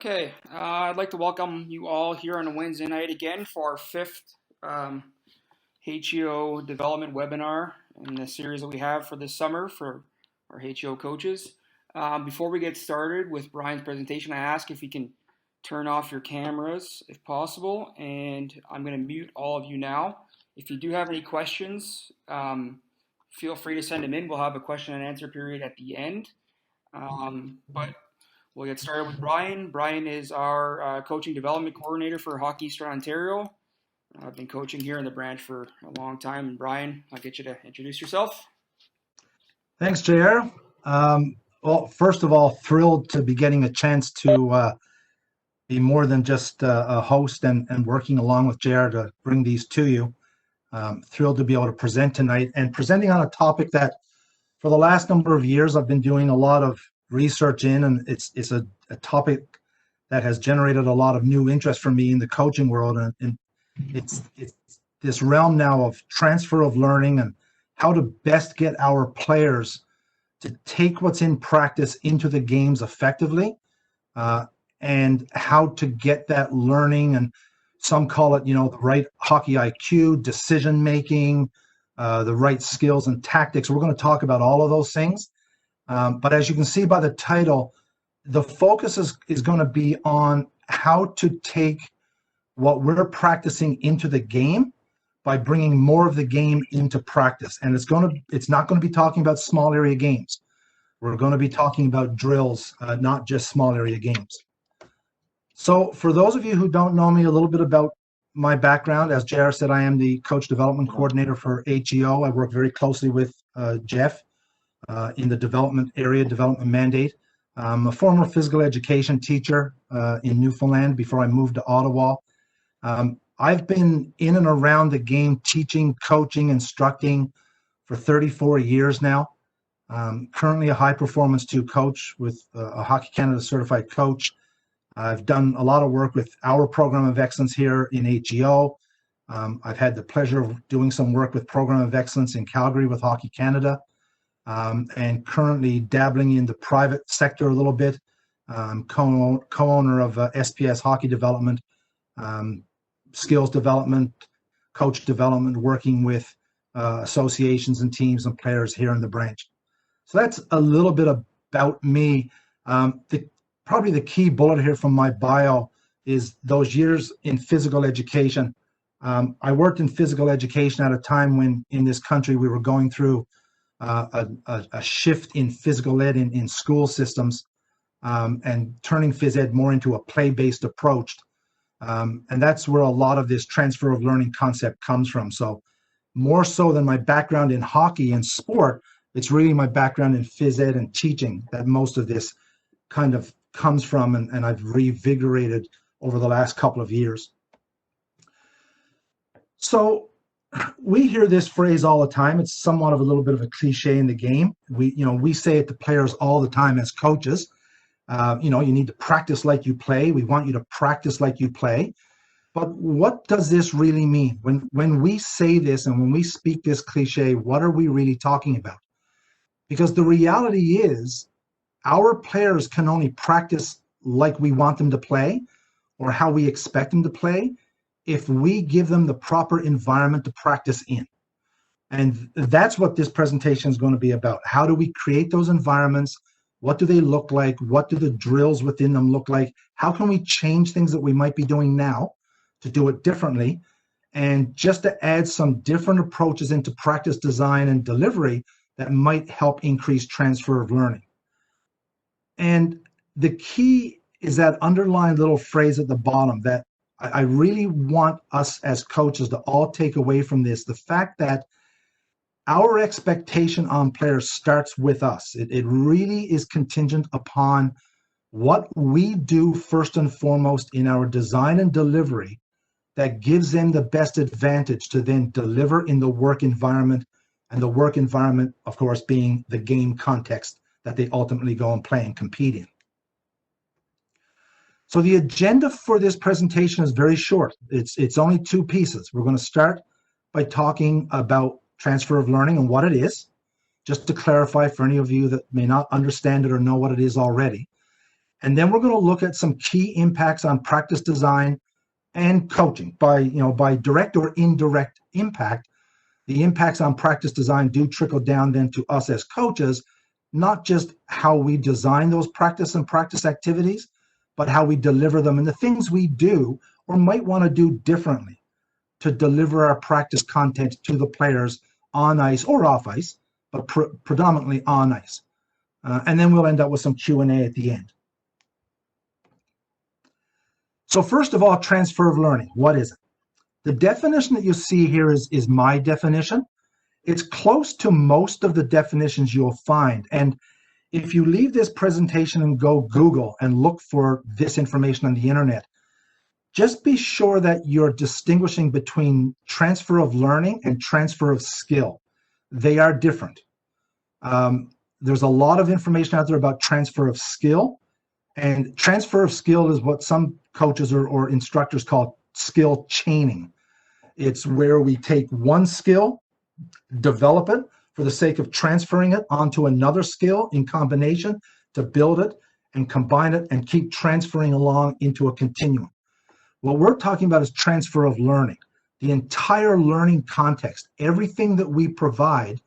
Okay, I'd like to welcome you all here on a Wednesday night again for our fifth um, HEO development webinar in the series that we have for this summer for our HEO coaches. Before we get started with Brian's presentation, I ask if you can turn off your cameras if possible, and I'm going to mute all of you now. If you do have any questions, feel free to send them in. We'll have a question and answer period at the end. But we'll get started with Brian. Brian is our coaching development coordinator for Hockey Eastern Ontario. I've been coaching here in the branch for a long time. And Brian, I'll get you to introduce yourself. Thanks, JR. Well, first of all, thrilled to be getting a chance to be more than just a host and working along with JR to bring these to you. Thrilled to be able to present tonight and presenting on a topic that for the last number of years I've been doing a lot of research in, and it's a topic that has generated a lot of new interest for me in the coaching world, and it's this realm now of transfer of learning and how to best get our players to take what's in practice into the games effectively, and how to get that learning, and some call it, the right hockey IQ, decision making, the right skills and tactics. We're going to talk about all of those things. But as you can see by the title, the focus is going to be on how to take what we're practicing into the game by bringing more of the game into practice. And it's not going to be talking about small area games. We're going to be talking about drills, not just small area games. So for those of you who don't know me, a little bit about my background. As JR said, I am the coach development coordinator for HEO. I work very closely with Jeff in the development mandate. I'm a former physical education teacher in Newfoundland before I moved to Ottawa. I've been in and around the game teaching, coaching, instructing for 34 years now. Currently a high performance 2 coach with a Hockey Canada certified coach. I've done a lot of work with our program of excellence here in HEO. I've had the pleasure of doing some work with program of excellence in Calgary with Hockey Canada, and currently dabbling in the private sector a little bit. Co-owner of SPS Hockey Development, skills development, coach development, working with associations and teams and players here in the branch. So that's a little bit about me. Probably the key bullet here from my bio is those years in physical education. I worked in physical education at a time when in this country we were going through a shift in physical ed in school systems, and turning phys ed more into a play-based approach. And that's where a lot of this transfer of learning concept comes from. So more so than my background in hockey and sport, it's really my background in phys ed and teaching that most of this kind of comes from, and I've revigorated over the last couple of years. So we hear this phrase all the time. It's somewhat of a little bit of a cliche in the game. We say it to players all the time as coaches. You need to practice like you play. We want you to practice like you play. But what does this really mean? When we say this and when we speak this cliche, what are we really talking about? Because the reality is, our players can only practice like we want them to play or how we expect them to play if we give them the proper environment to practice in. And that's what this presentation is going to be about. How do we create those environments? What do they look like? What do the drills within them look like? How can we change things that we might be doing now to do it differently? And just to add some different approaches into practice design and delivery that might help increase transfer of learning. And the key is that underlying little phrase at the bottom that I really want us as coaches to all take away from this, the fact that our expectation on players starts with us. It really is contingent upon what we do first and foremost in our design and delivery that gives them the best advantage to then deliver in the work environment, and the work environment, of course, being the game context that they ultimately go and play and compete in. So the agenda for this presentation is very short. It's only 2 pieces. We're going to start by talking about transfer of learning and what it is, just to clarify for any of you that may not understand it or know what it is already. And then we're going to look at some key impacts on practice design and coaching by direct or indirect impact. The impacts on practice design do trickle down then to us as coaches, not just how we design those practice activities, but how we deliver them and the things we do or might want to do differently to deliver our practice content to the players on ice or off ice, but predominantly on ice. And then we'll end up with some Q&A at the end. So first of all, transfer of learning. What is it? The definition that you see here is my definition. It's close to most of the definitions you'll find. And if you leave this presentation and go Google and look for this information on the internet, just be sure that you're distinguishing between transfer of learning and transfer of skill. They are different. There's a lot of information out there about transfer of skill, and transfer of skill is what some coaches or instructors call skill chaining. It's where we take one skill, develop it for the sake of transferring it onto another skill in combination to build it and combine it and keep transferring along into a continuum. What we're talking about is transfer of learning, the entire learning context, everything that we provide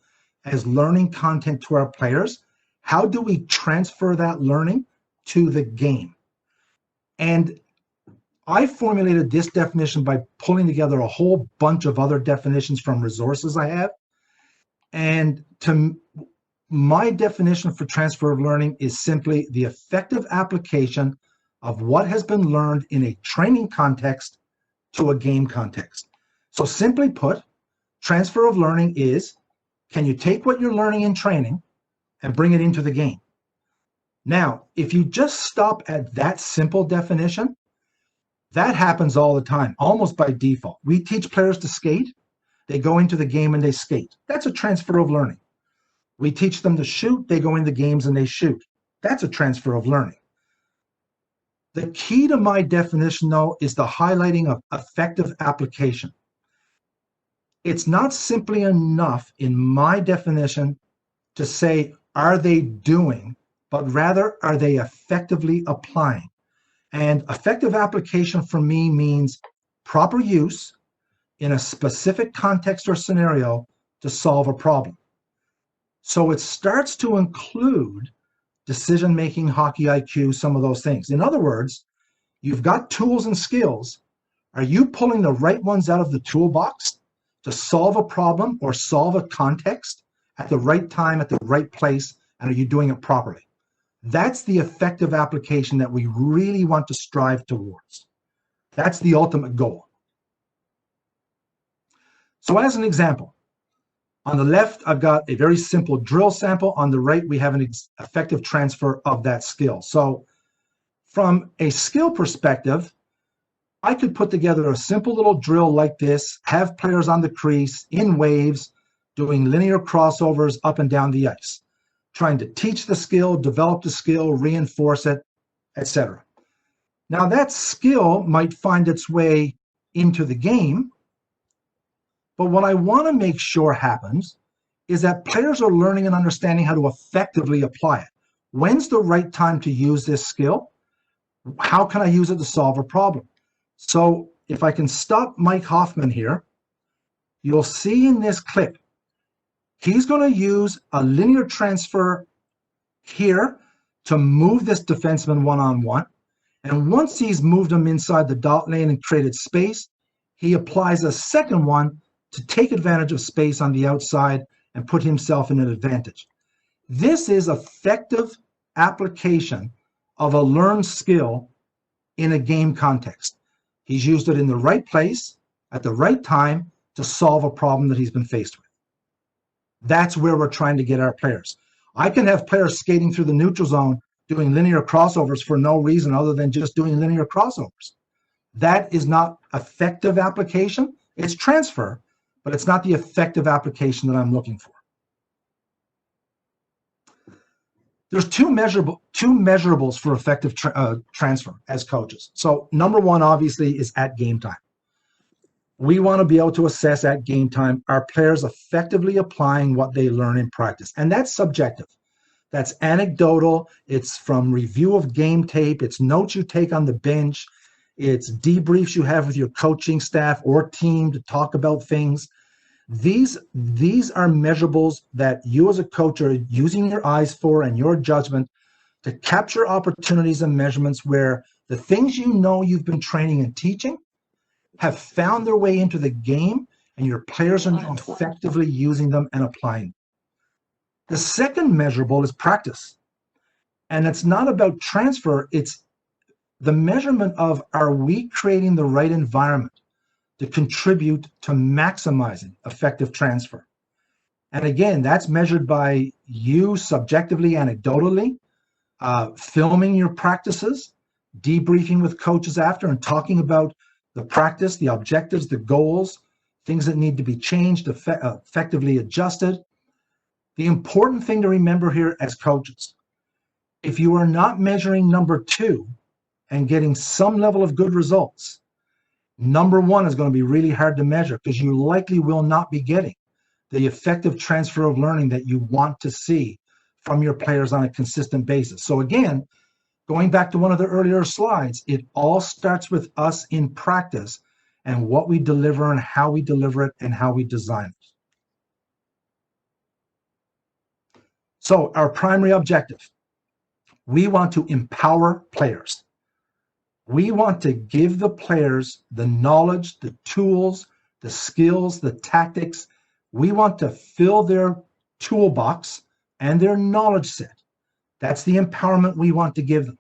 as learning content to our players. How do we transfer that learning to the game? And I formulated this definition by pulling together a whole bunch of other definitions from resources I have. And my definition for transfer of learning is simply the effective application of what has been learned in a training context to a game context. So simply put, transfer of learning is, can you take what you're learning in training and bring it into the game? Now, if you just stop at that simple definition, that happens all the time, almost by default. We teach players to skate. They go into the game and they skate. That's a transfer of learning. We teach them to shoot. They go into games and they shoot. That's a transfer of learning. The key to my definition, though, is the highlighting of effective application. It's not simply enough in my definition to say, are they doing, but rather, are they effectively applying? And effective application for me means proper use in a specific context or scenario to solve a problem. So it starts to include decision-making, hockey IQ, some of those things. In other words, you've got tools and skills. Are you pulling the right ones out of the toolbox to solve a problem or solve a context at the right time, at the right place, and are you doing it properly? That's the effective application that we really want to strive towards. That's the ultimate goal. So as an example, on the left, I've got a very simple drill sample. On the right, we have an effective transfer of that skill. So from a skill perspective, I could put together a simple little drill like this, have players on the crease in waves, doing linear crossovers up and down the ice, trying to teach the skill, develop the skill, reinforce it, etc. Now that skill might find its way into the game, but what I want to make sure happens is that players are learning and understanding how to effectively apply it. When's the right time to use this skill? How can I use it to solve a problem? So if I can stop Mike Hoffman here, you'll see in this clip, he's going to use a linear transfer here to move this defenseman one-on-one. And once he's moved him inside the dot lane and created space, he applies a second one to take advantage of space on the outside and put himself in an advantage. This is effective application of a learned skill in a game context. He's used it in the right place at the right time to solve a problem that he's been faced with. That's where we're trying to get our players. I can have players skating through the neutral zone doing linear crossovers for no reason other than just doing linear crossovers. That is not effective application. It's transfer, but it's not the effective application that I'm looking for. There's two measurables for effective transfer as coaches. So number one, obviously, is at game time. We want to be able to assess at game time, are players effectively applying what they learn in practice? And that's subjective. That's anecdotal. It's from review of game tape. It's notes you take on the bench. It's debriefs you have with your coaching staff or team to talk about things. These are measurables that you as a coach are using your eyes for and your judgment to capture opportunities and measurements where the things you know you've been training and teaching have found their way into the game, and your players are now effectively using them and applying them. The second measurable is practice. And it's not about transfer, it's the measurement of, are we creating the right environment to contribute to maximizing effective transfer? And again, that's measured by you subjectively, anecdotally, filming your practices, debriefing with coaches after, and talking about the practice, the objectives, the goals, things that need to be changed, effectively adjusted. The important thing to remember here as coaches, if you are not measuring number 2 and getting some level of good results, number 1 is going to be really hard to measure because you likely will not be getting the effective transfer of learning that you want to see from your players on a consistent basis. So again, going back to one of the earlier slides, it all starts with us in practice and what we deliver and how we deliver it and how we design it. So our primary objective, we want to empower players. We want to give the players the knowledge, the tools, the skills, the tactics. We want to fill their toolbox and their knowledge set. That's the empowerment we want to give them.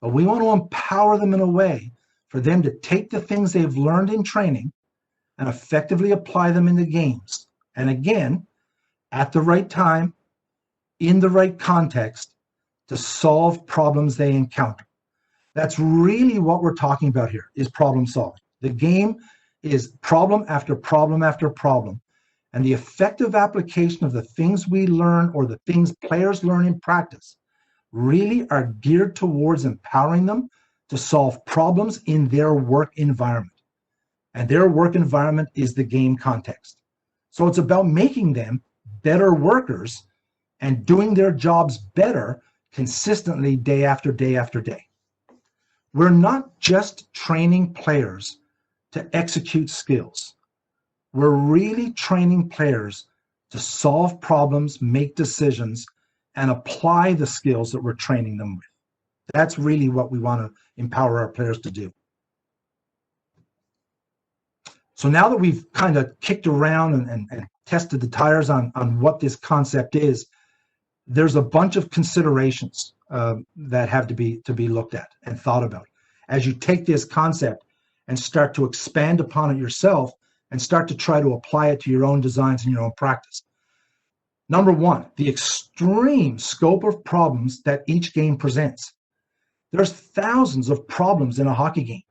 But we want to empower them in a way for them to take the things they've learned in training and effectively apply them in the games. And again, at the right time, in the right context, to solve problems they encounter. That's really what we're talking about here, is problem solving. The game is problem after problem after problem. And the effective application of the things we learn or the things players learn in practice really are geared towards empowering them to solve problems in their work environment. And their work environment is the game context. So it's about making them better workers and doing their jobs better consistently day after day after day. We're not just training players to execute skills. We're really training players to solve problems, make decisions, and apply the skills that we're training them with. That's really what we want to empower our players to do. So now that we've kind of kicked around and tested the tires on what this concept is, there's a bunch of considerations that have to be looked at and thought about as you take this concept and start to expand upon it yourself and start to try to apply it to your own designs and your own practice. Number 1, the extreme scope of problems that each game presents. There's thousands of problems in a hockey game.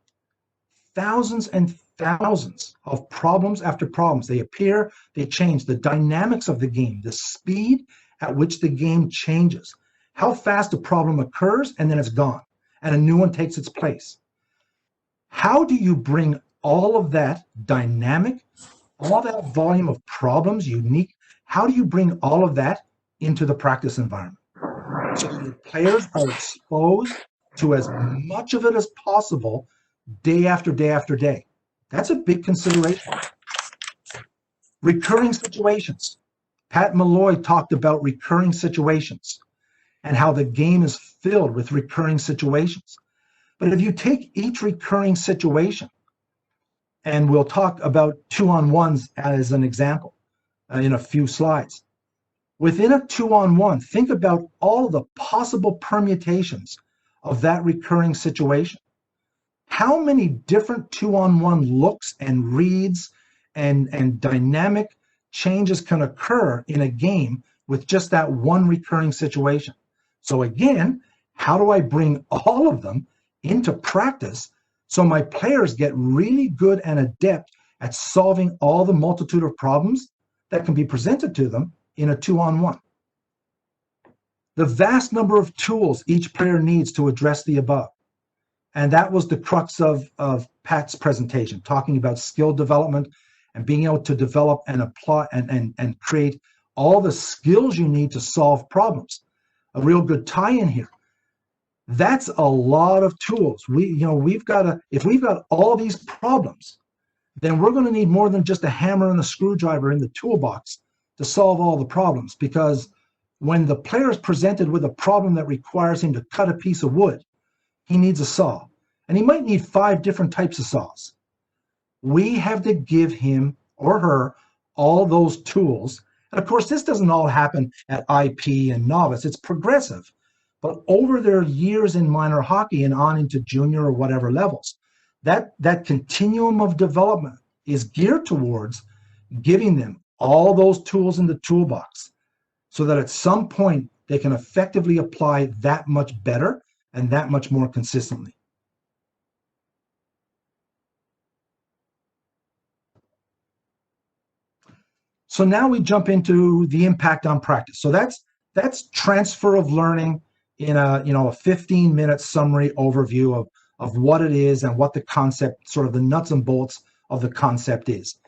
Thousands and thousands of problems after problems. They appear, they change. The dynamics of the game, the speed at which the game changes, how fast a problem occurs and then it's gone and a new one takes its place. How do you bring all of that dynamic, all that volume of problems, unique, how do you bring all of that into the practice environment so that your players are exposed to as much of it as possible day after day after day? That's a big consideration. Recurring situations. Pat Malloy talked about recurring situations and how the game is filled with recurring situations. But if you take each recurring situation, and we'll talk about 2-on-1s as an example in a few slides. Within a 2-on-1, think about all the possible permutations of that recurring situation. How many different 2-on-1 looks and reads and dynamic changes can occur in a game with just that one recurring situation? So again, how do I bring all of them into practice so my players get really good and adept at solving all the multitude of problems that can be presented to them in a 2-on-1? The vast number of tools each player needs to address the above. And that was the crux of Pat's presentation, talking about skill development and being able to develop and apply and create all the skills you need to solve problems. a real good tie-in here. That's a lot of tools. We've got to, if we've got all these problems, then we're going to need more than just a hammer and a screwdriver in the toolbox to solve all the problems. Because when the player is presented with a problem that requires him to cut a piece of wood, he needs a saw. And he might need 5 different types of saws. We have to give him or her all those tools. And of course, this doesn't all happen at IP and novice. It's progressive. But over their years in minor hockey and on into junior or whatever levels, that continuum of development is geared towards giving them all those tools in the toolbox so that at some point they can effectively apply that much better and that much more consistently. So now we jump into the impact on practice. So that's transfer of learning in a 15-minute summary overview of what it is and what the concept, sort of the nuts and bolts of the concept is.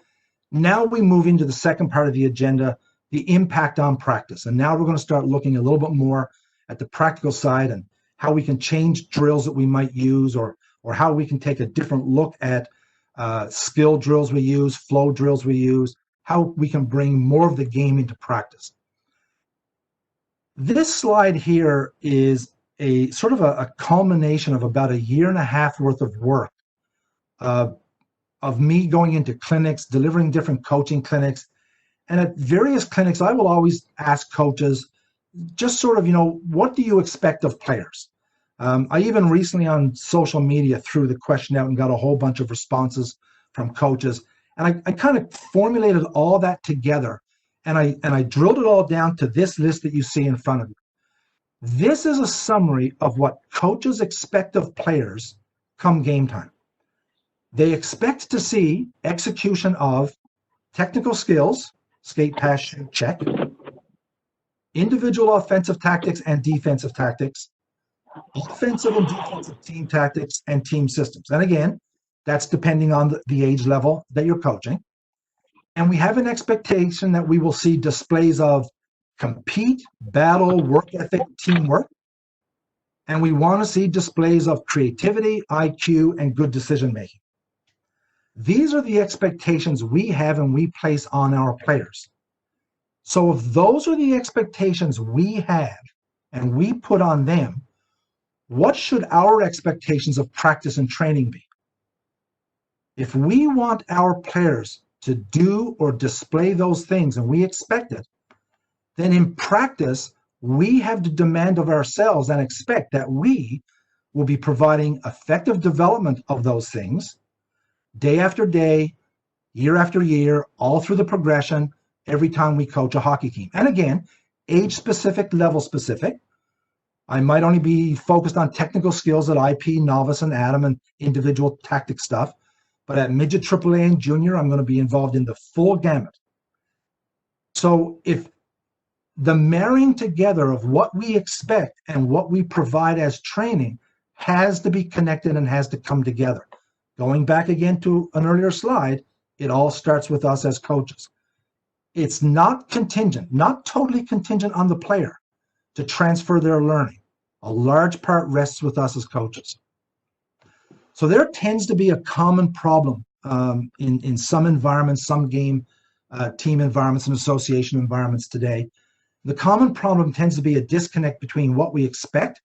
Now we move into the second part of the agenda, the impact on practice. And now we're going to start looking a little bit more at the practical side and how we can change drills that we might use, or how we can take a different look at skill drills we use, flow drills we use, how we can bring more of the game into practice. This slide here is a sort of a culmination of about 1.5 years worth of work of me going into clinics, delivering different coaching clinics. And at various clinics, I will always ask coaches, just sort of, what do you expect of players? I even recently on social media threw the question out and got a whole bunch of responses from coaches. And I kind of formulated all that together, and I drilled it all down to this list that you see in front of you. This is a summary of what coaches expect of players come game time. They expect to see execution of technical skills, skate, pass, shoot, check, individual offensive tactics and defensive tactics, offensive and defensive team tactics, and team systems. And again, that's depending on the age level that you're coaching. And we have an expectation that we will see displays of compete, battle, work ethic, teamwork. And we want to see displays of creativity, IQ, and good decision making. These are the expectations we have and we place on our players. So if those are the expectations we have and we put on them, what should our expectations of practice and training be? If we want our players to do or display those things and we expect it, then in practice, we have to demand of ourselves and expect that we will be providing effective development of those things day after day, year after year, all through the progression, every time we coach a hockey team. And again, age specific, level specific. I might only be focused on technical skills at IP, novice, and Adam, and individual tactic stuff. But at midget, AAA, and junior, I'm going to be involved in the full gamut. So if the marrying together of what we expect and what we provide as training has to be connected and has to come together. Going back again to an earlier slide, it all starts with us as coaches. It's not contingent, not totally contingent on the player to transfer their learning. A large part rests with us as coaches. So there tends to be a common problem in some environments, some game team environments and association environments today. The common problem tends to be a disconnect between what we expect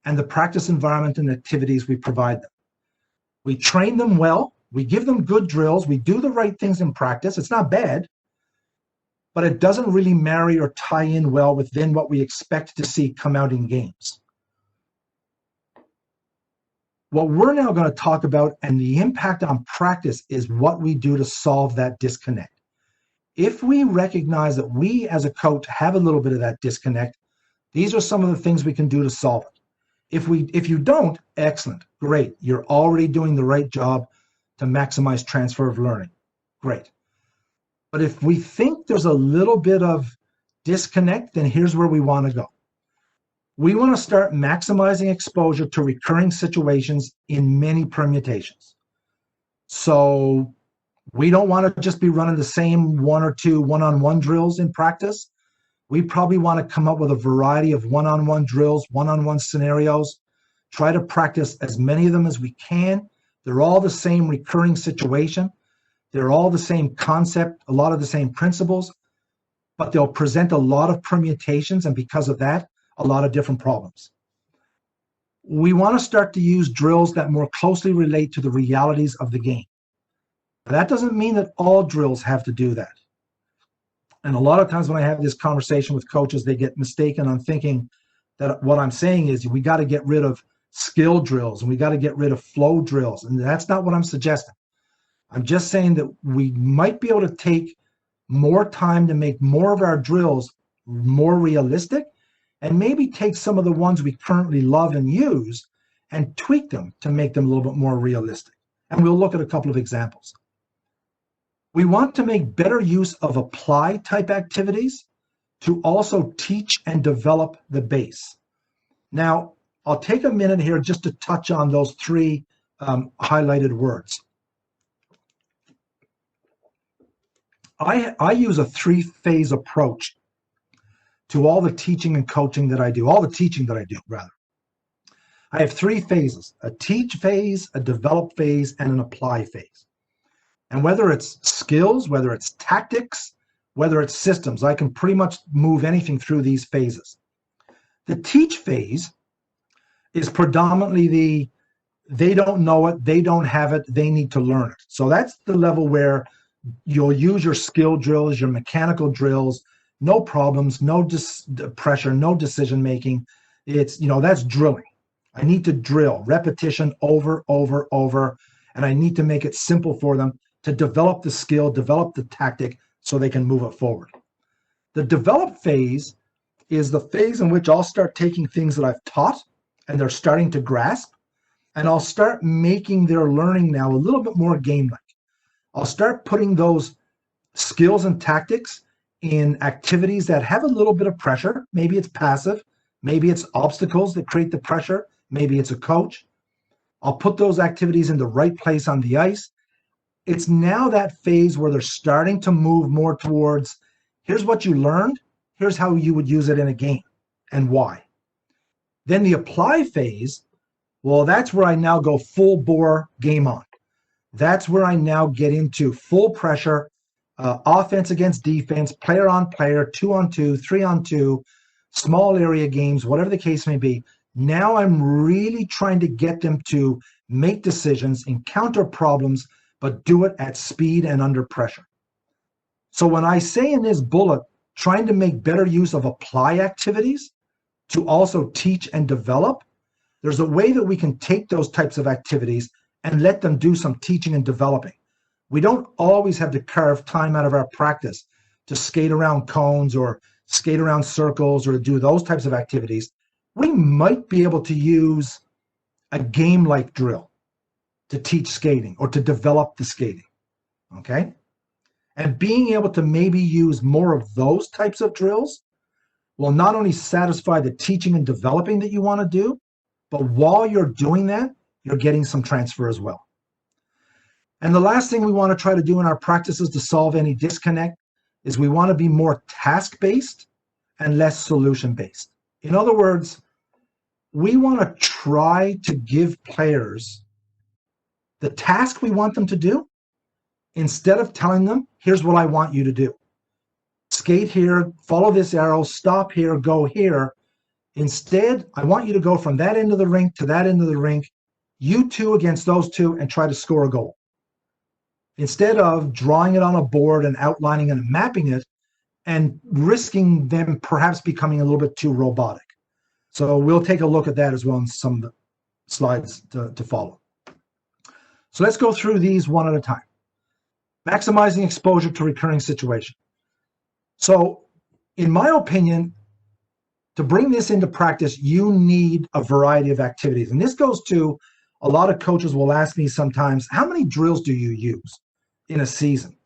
and the practice environment and activities we provide them. We train them well, we give them good drills, we do the right things in practice. It's not bad, but it doesn't really marry or tie in well with then what we expect to see come out in games. What we're now going to talk about and the impact on practice is what we do to solve that disconnect. If we recognize that we as a coach have a little bit of that disconnect, these are some of the things we can do to solve it. If you don't, excellent, great. You're already doing the right job to maximize transfer of learning. Great. But if we think there's a little bit of disconnect, then here's where we want to go. We want to start maximizing exposure to recurring situations in many permutations. So we don't want to just be running the same 1 or 2 one-on-one drills in practice. We probably want to come up with a variety of one-on-one drills, one-on-one scenarios, try to practice as many of them as we can. They're all the same recurring situation. They're all the same concept, a lot of the same principles, but they'll present a lot of permutations, and because of that, a lot of different problems. We want to start to use drills that more closely relate to the realities of the game. That doesn't mean that all drills have to do that. And a lot of times when I have this conversation with coaches, they get mistaken on thinking that what I'm saying is we got to get rid of skill drills and we got to get rid of flow drills. And that's not what I'm suggesting. I'm just saying that we might be able to take more time to make more of our drills more realistic, and maybe take some of the ones we currently love and use and tweak them to make them a little bit more realistic. And we'll look at a couple of examples. We want to make better use of apply type activities to also teach and develop the base. Now, I'll take a minute here just to touch on those three highlighted words. I use a three-phase approach to all the teaching and coaching that I do, all the teaching that I do, rather. I have three phases: a teach phase, a develop phase, and an apply phase. And whether it's skills, whether it's tactics, whether it's systems, I can pretty much move anything through these phases. The teach phase is predominantly they don't know it, they don't have it, they need to learn it. So that's the level where you'll use your skill drills, your mechanical drills, no problems, no pressure, no decision making. It's, that's drilling. I need to drill repetition over, and I need to make it simple for them to develop the skill, develop the tactic so they can move it forward. The develop phase is the phase in which I'll start taking things that I've taught and they're starting to grasp, and I'll start making their learning now a little bit more game-like. I'll start putting those skills and tactics in activities that have a little bit of pressure. Maybe it's passive, maybe it's obstacles that create the pressure, maybe it's a coach. I'll put those activities in the right place on the ice. It's now that phase where they're starting to move more towards, here's what you learned, here's how you would use it in a game and why. Then the apply phase, well, that's where I now go full bore, game on. That's where I now get into full pressure, offense against defense, player on player, 2-on-2, 3-on-2, small area games, whatever the case may be. Now I'm really trying to get them to make decisions, encounter problems, but do it at speed and under pressure. So when I say in this bullet, trying to make better use of apply activities to also teach and develop, there's a way that we can take those types of activities and let them do some teaching and developing. We don't always have to carve time out of our practice to skate around cones or skate around circles or do those types of activities. We might be able to use a game-like drill to teach skating or to develop the skating, okay? And being able to maybe use more of those types of drills will not only satisfy the teaching and developing that you want to do, but while you're doing that, you're getting some transfer as well. And the last thing we want to try to do in our practices to solve any disconnect is we want to be more task-based and less solution-based. In other words, we want to try to give players the task we want them to do instead of telling them, here's what I want you to do. Skate here, follow this arrow, stop here, go here. Instead, I want you to go from that end of the rink to that end of the rink, you two against those two, and try to score a goal. Instead of drawing it on a board and outlining and mapping it and risking them perhaps becoming a little bit too robotic. So we'll take a look at that as well in some of the slides to follow. So let's go through these one at a time. Maximizing exposure to recurring situation. So in my opinion, to bring this into practice, you need a variety of activities. And this goes to a lot of coaches will ask me sometimes, how many drills do you use in a season?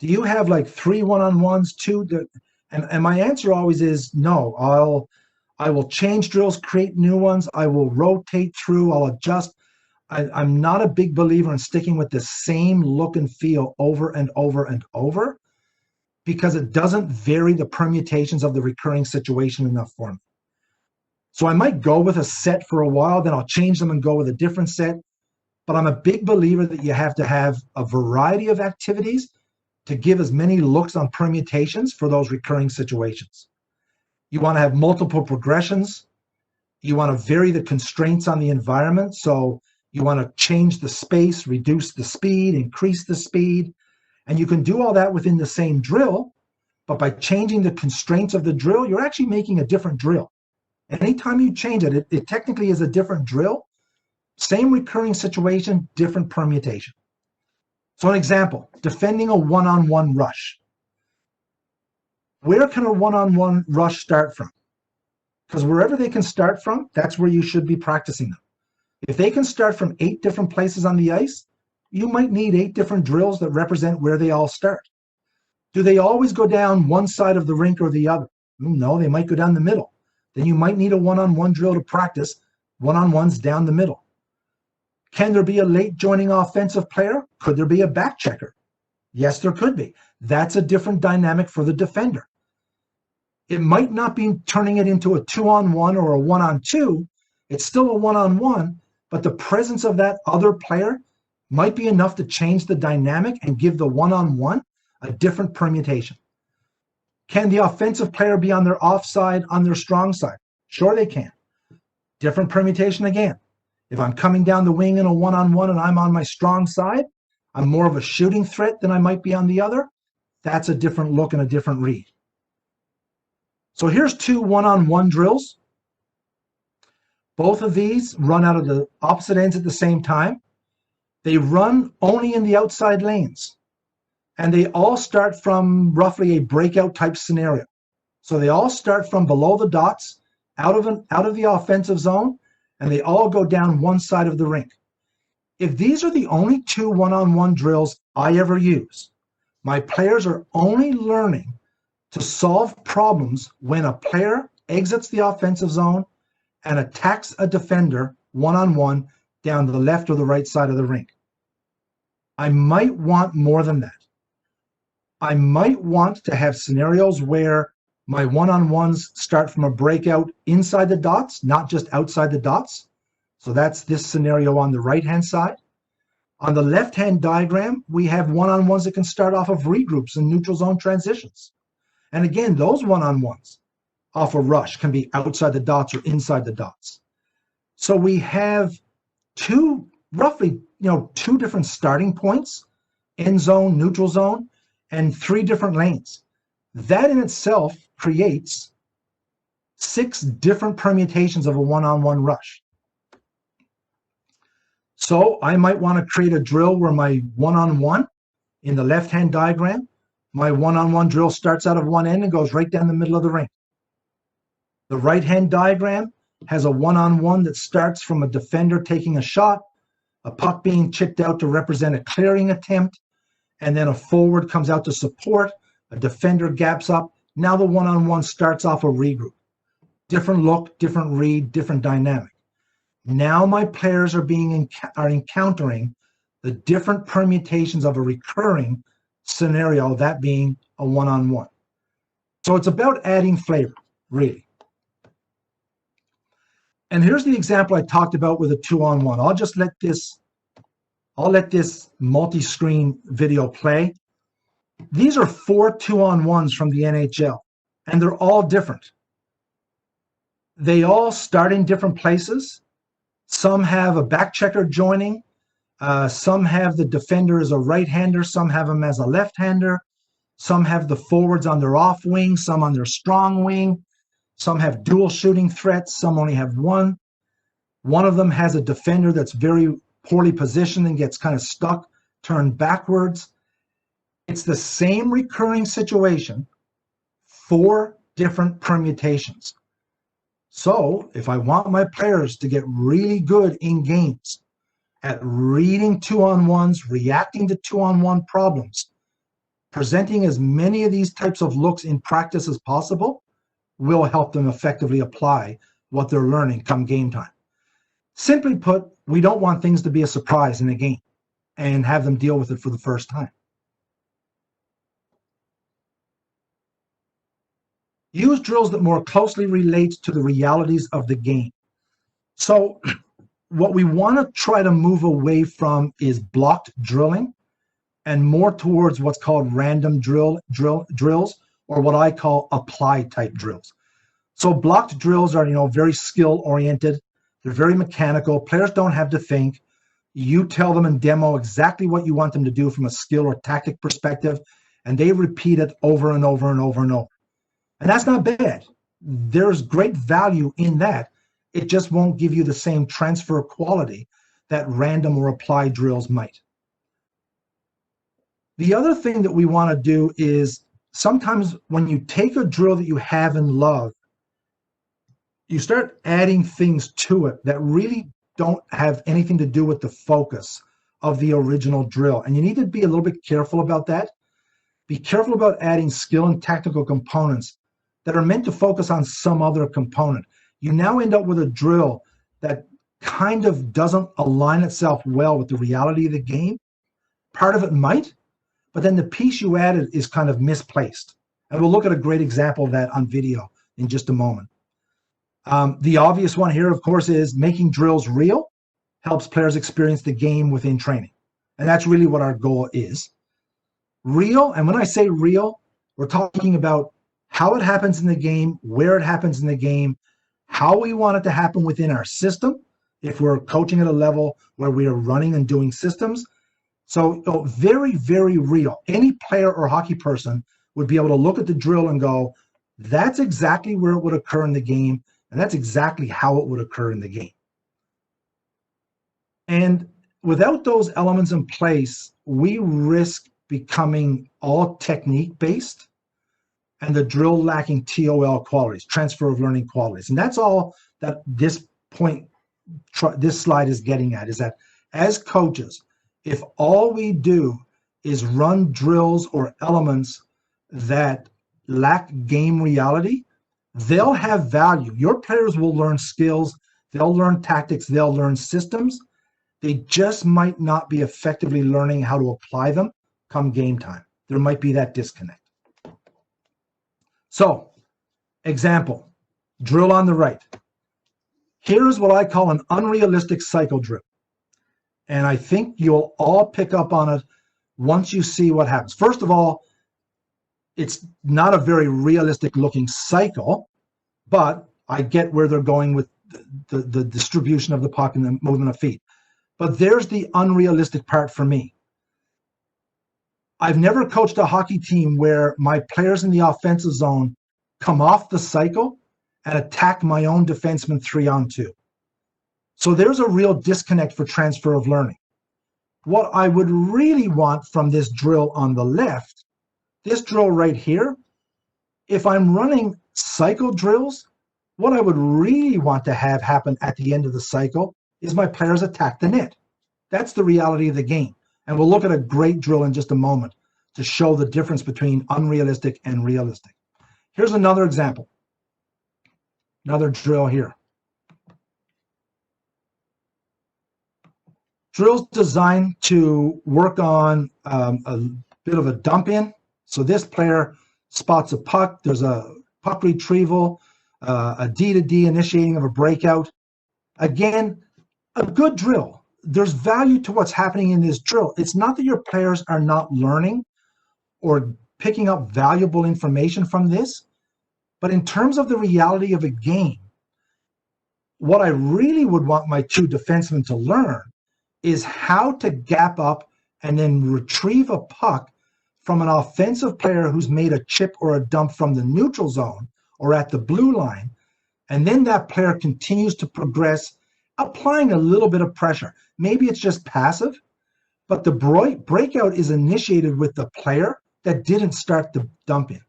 Do you have like 3 one-on-ones, 2? And my answer always is no. I will change drills, create new ones. I will rotate through. I'll adjust. I'm not a big believer in sticking with the same look and feel over and over and over, because it doesn't vary the permutations of the recurring situation enough for me. So I might go with a set for a while, then I'll change them and go with a different set. But I'm a big believer that you have to have a variety of activities to give as many looks on permutations for those recurring situations. You want to have multiple progressions. You want to vary the constraints on the environment. So you want to change the space, reduce the speed, increase the speed. And you can do all that within the same drill, but by changing the constraints of the drill, you're actually making a different drill. Anytime you change it, it technically is a different drill. Same recurring situation, different permutation. So an example, defending a one-on-one rush. Where can a one-on-one rush start from? Because wherever they can start from, that's where you should be practicing them. If they can start from 8 different places on the ice, you might need 8 different drills that represent where they all start. Do they always go down one side of the rink or the other? No, they might go down the middle. Then you might need a one-on-one drill to practice one-on-ones down the middle. Can there be a late joining offensive player? Could there be a back checker? Yes, there could be. That's a different dynamic for the defender. It might not be turning it into a 2-on-1 or a 1-on-2. It's still a 1-on-1, but the presence of that other player might be enough to change the dynamic and give the 1-on-1 a different permutation. Can the offensive player be on their offside, on their strong side? Sure they can. Different permutation again. If I'm coming down the wing in a 1-on-1 and I'm on my strong side, I'm more of a shooting threat than I might be on the other. That's a different look and a different read. So here's 2 1-on-1 drills. Both of these run out of the opposite ends at the same time. They run only in the outside lanes. And they all start from roughly a breakout type scenario. So they all start from below the dots, out of the offensive zone, and they all go down one side of the rink. If these are the only 2 1-on-1 drills I ever use, my players are only learning to solve problems when a player exits the offensive zone and attacks a defender 1-on-1 down to the left or the right side of the rink. I might want more than that. I might want to have scenarios where my 1-on-1s start from a breakout inside the dots, not just outside the dots. So that's this scenario on the right-hand side. On the left-hand diagram, we have 1-on-1s that can start off of regroups and neutral zone transitions. And again, those 1-on-1s off a rush can be outside the dots or inside the dots. So we have roughly 2 different starting points, end zone, neutral zone, and 3 different lanes. That in itself creates 6 different permutations of a 1-on-1 rush. So I might want to create a drill where my 1-on-1 in the left-hand diagram, my 1-on-1 drill starts out of one end and goes right down the middle of the rink. The right-hand diagram has a 1-on-1 that starts from a defender taking a shot, a puck being chipped out to represent a clearing attempt, and then a forward comes out to support, a defender gaps up. Now the 1-on-1 starts off a regroup. Different look, different read, different dynamic. Now my players are encountering the different permutations of a recurring scenario, that being a 1-on-1. So it's about adding flavor, really. And here's the example I talked about with a 2-on-1. I'll let this multi-screen video play. These are 4 2-on-1s from the NHL, and they're all different. They all start in different places. Some have a back checker joining. Some have the defender as a right-hander. Some have him as a left-hander. Some have the forwards on their off wing, some on their strong wing. Some have dual shooting threats. Some only have one. One of them has a defender that's very poorly positioned and gets kind of stuck, turned backwards. It's the same recurring situation, 4 different permutations. So if I want my players to get really good in games at reading 2-on-1s, reacting to 2-on-1 problems, presenting as many of these types of looks in practice as possible will help them effectively apply what they're learning come game time. Simply put, we don't want things to be a surprise in a game and have them deal with it for the first time. Use drills that more closely relate to the realities of the game. So what we want to try to move away from is blocked drilling and more towards what's called random drills, or what I call apply type drills. So blocked drills are, very skill oriented. They're very mechanical. Players don't have to think. You tell them in demo exactly what you want them to do from a skill or tactic perspective, and they repeat it over and over and over and over. And that's not bad. There's great value in that. It just won't give you the same transfer quality that random or apply drills might. The other thing that we want to do is sometimes when you take a drill that you have and love, you start adding things to it that really don't have anything to do with the focus of the original drill. And you need to be a little bit careful about that. Be careful about adding skill and tactical components that are meant to focus on some other component. You now end up with a drill that kind of doesn't align itself well with the reality of the game. Part of it might, but then the piece you added is kind of misplaced. And we'll look at a great example of that on video in just a moment. The obvious one here, of course, is making drills real helps players experience the game within training. And that's really what our goal is. Real, and when I say real, we're talking about how it happens in the game, where it happens in the game, how we want it to happen within our system, if we're coaching at a level where we are running and doing systems. So very, very real. Any player or hockey person would be able to look at the drill and go, that's exactly where it would occur in the game, and that's exactly how it would occur in the game. And without those elements in place, we risk becoming all technique-based and the drill lacking TOL qualities, transfer of learning qualities. And that's all that this slide is getting at, is that as coaches, if all we do is run drills or elements that lack game reality, they'll have value. Your players will learn skills, they'll learn tactics, they'll learn systems. They just might not be effectively learning how to apply them come game time. There might be that disconnect. So, example, drill on the right. Here's what I call an unrealistic cycle drill. And I think you'll all pick up on it once you see what happens. First of all, it's not a very realistic looking cycle, but I get where they're going with the distribution of the puck and the movement of feet. But there's the unrealistic part for me. I've never coached a hockey team where my players in the offensive zone come off the cycle and attack my own defenseman 3-on-2. So there's a real disconnect for transfer of learning. What I would really want from this drill on the left, this drill right here, if I'm running cycle drills, what I would really want to have happen at the end of the cycle is my players attack the net. That's the reality of the game. And we'll look at a great drill in just a moment to show the difference between unrealistic and realistic. Here's another example. Another drill here. Drills designed to work on a bit of a dump in. So this player spots a puck. There's a puck retrieval, a D-to-D initiating of a breakout. Again, a good drill. There's value to what's happening in this drill. It's not that your players are not learning or picking up valuable information from this, but in terms of the reality of a game, what I really would want my two defensemen to learn is how to gap up and then retrieve a puck from an offensive player who's made a chip or a dump from the neutral zone or at the blue line, and then that player continues to progress, applying a little bit of pressure. Maybe it's just passive, but the breakout is initiated with the player that didn't start the dump in.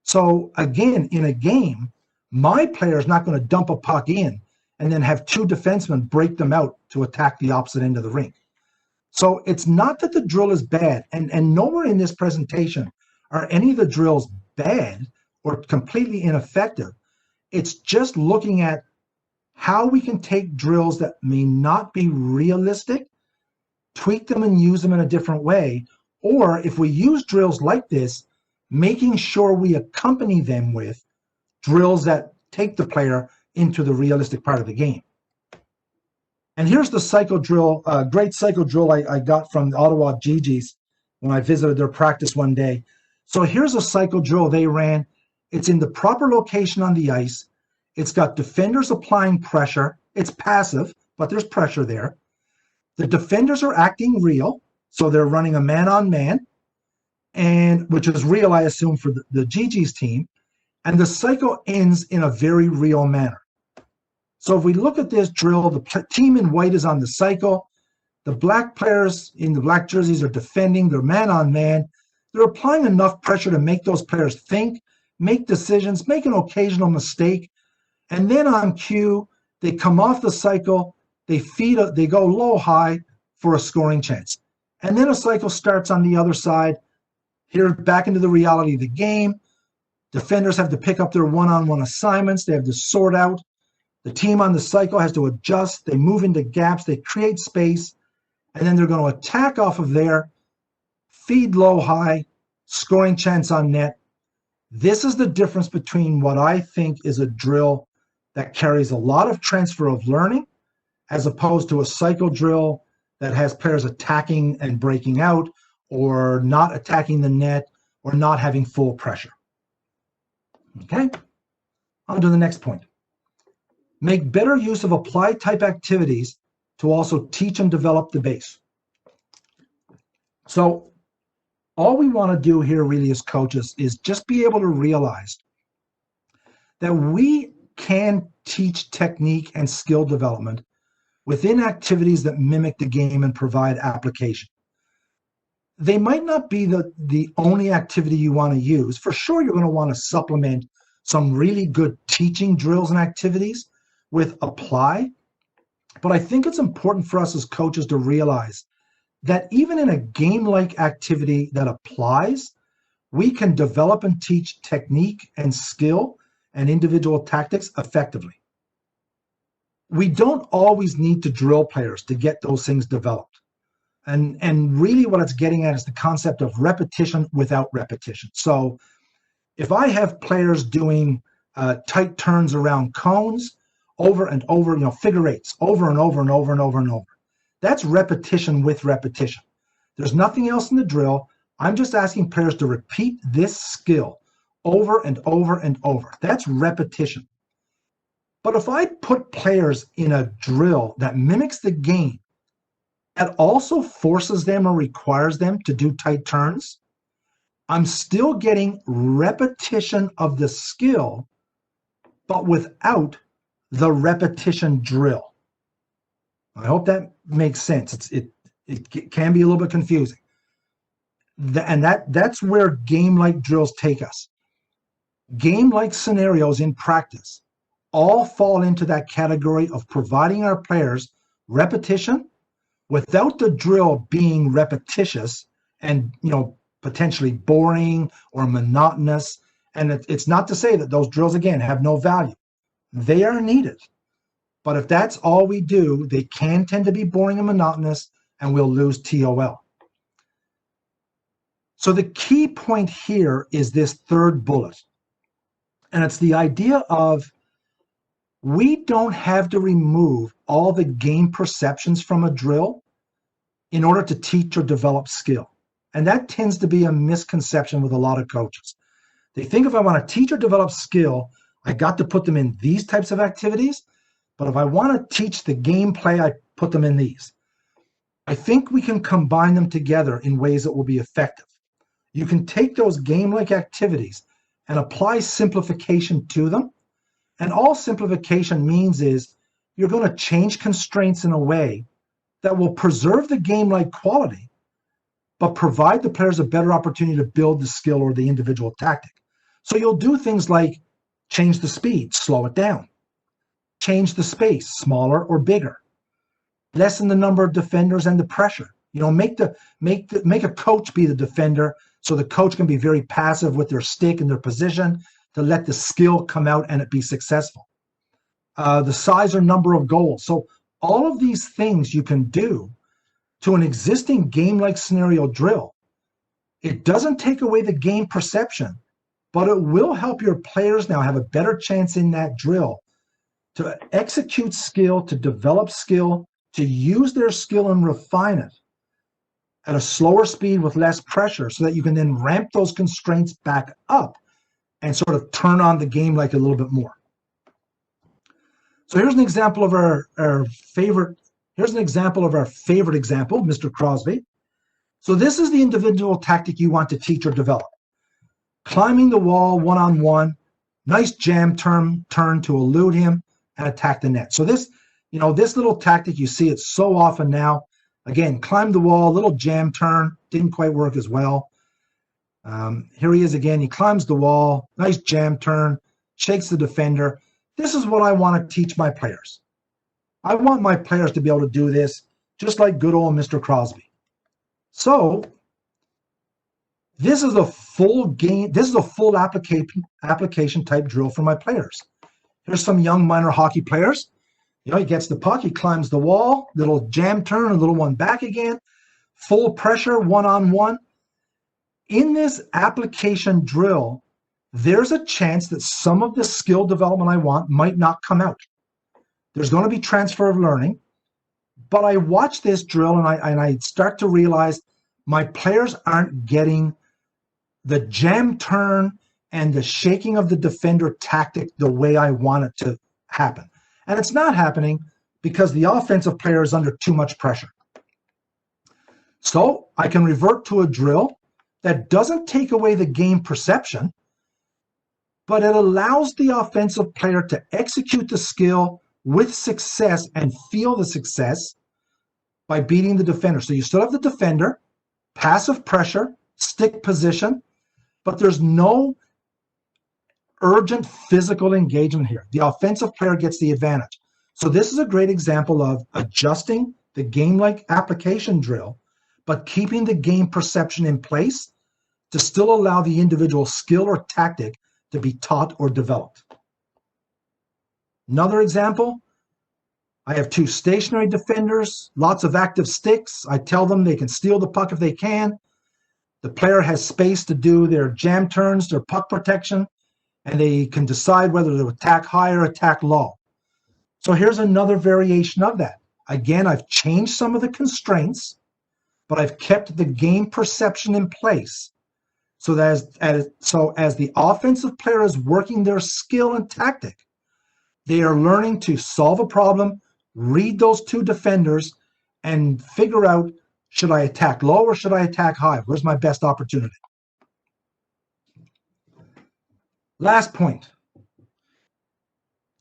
So again, in a game, my player is not going to dump a puck in and then have two defensemen break them out to attack the opposite end of the rink. So it's not that the drill is bad, and nowhere in this presentation are any of the drills bad or completely ineffective. It's just looking at how we can take drills that may not be realistic, tweak them and use them in a different way, or if we use drills like this, making sure we accompany them with drills that take the player into the realistic part of the game. And here's the cycle drill, great cycle drill I got from the Ottawa GGs when I visited their practice one day. So here's a cycle drill they ran. It's in the proper location on the ice. It's got defenders applying pressure. It's passive, but there's pressure there. The defenders are acting real, so they're running a man-on-man, and which is real, I assume, for the GG's team. And the cycle ends in a very real manner. So if we look at this drill, the team in white is on the cycle. The black players in the black jerseys are defending. They're man-on-man. They're applying enough pressure to make those players think, make decisions, make an occasional mistake. And then on cue, they come off the cycle, they go low-high for a scoring chance. And then a cycle starts on the other side. Here, back into the reality of the game. Defenders have to pick up their one-on-one assignments. They have to sort out. The team on the cycle has to adjust. They move into gaps. They create space. And then they're going to attack off of there, feed low-high, scoring chance on net. This is the difference between what I think is a drill that carries a lot of transfer of learning as opposed to a cycle drill that has players attacking and breaking out or not attacking the net or not having full pressure. Okay, on to the next point. Make better use of applied type activities to also teach and develop the base. So all we want to do here really as coaches is just be able to realize that we can teach technique and skill development within activities that mimic the game and provide application. They might not be the only activity you want to use. For sure, you're going to want to supplement some really good teaching drills and activities with apply. But I think it's important for us as coaches to realize that even in a game-like activity that applies, we can develop and teach technique and skill and individual tactics effectively. We don't always need to drill players to get those things developed. And really what it's getting at is the concept of repetition without repetition. So if I have players doing tight turns around cones over and over, figure eights, over and over and over and over and over, that's repetition with repetition. There's nothing else in the drill. I'm just asking players to repeat this skill over and over and over. That's repetition. But if I put players in a drill that mimics the game, that also forces them or requires them to do tight turns, I'm still getting repetition of the skill, but without the repetition drill. I hope that makes sense. It can be a little bit confusing. And that's where game-like drills take us. Game-like scenarios in practice all fall into that category of providing our players repetition without the drill being repetitious and potentially boring or monotonous. And it's not to say that those drills, again, have no value. They are needed. But if that's all we do, they can tend to be boring and monotonous, and we'll lose TOL. So the key point here is this third bullet. And it's the idea of we don't have to remove all the game perceptions from a drill in order to teach or develop skill. And that tends to be a misconception with a lot of coaches. They think if I want to teach or develop skill, I got to put them in these types of activities. But if I want to teach the gameplay, I put them in these. I think we can combine them together in ways that will be effective. You can take those game-like activities and apply simplification to them. And all simplification means is you're going to change constraints in a way that will preserve the game-like quality, but provide the players a better opportunity to build the skill or the individual tactic. So you'll do things like change the speed, slow it down. Change the space, smaller or bigger. Lessen the number of defenders and the pressure. Make a coach be the defender so the coach can be very passive with their stick and their position to let the skill come out and it be successful. The size or number of goals. So all of these things you can do to an existing game-like scenario drill. It doesn't take away the game perception, but it will help your players now have a better chance in that drill to execute skill, to develop skill, to use their skill and refine it at a slower speed with less pressure so that you can then ramp those constraints back up and sort of turn on the game like a little bit more. So here's an example of our favorite example, Mr. Crosby. So this is the individual tactic you want to teach or develop. Climbing the wall one-on-one, nice jam turn to elude him and attack the net. So this little tactic, you see it so often now. Again, climb the wall, little jam turn, didn't quite work as well. Here he is again, he climbs the wall, nice jam turn, shakes the defender. This is what I want to teach my players. I want my players to be able to do this just like good old Mr. Crosby. So this is a full game, this is a full application type drill for my players. Here's some young minor hockey players. He gets the puck, he climbs the wall, little jam turn, a little one back again, full pressure, one-on-one. In this application drill, there's a chance that some of the skill development I want might not come out. There's going to be transfer of learning, but I watch this drill and I start to realize my players aren't getting the jam turn and the shaking of the defender tactic the way I want it to happen. And it's not happening because the offensive player is under too much pressure. So I can revert to a drill that doesn't take away the game perception, but it allows the offensive player to execute the skill with success and feel the success by beating the defender. So you still have the defender, passive pressure, stick position, but there's no urgent physical engagement here. The offensive player gets the advantage. So this is a great example of adjusting the game-like application drill, but keeping the game perception in place to still allow the individual skill or tactic to be taught or developed. Another example, I have two stationary defenders, lots of active sticks. I tell them they can steal the puck if they can. The player has space to do their jam turns, their puck protection, and they can decide whether to attack high or attack low. So here's another variation of that. Again, I've changed some of the constraints, but I've kept the game perception in place. So that as the offensive player is working their skill and tactic, they are learning to solve a problem, read those two defenders, and figure out, should I attack low or should I attack high? Where's my best opportunity? Last point.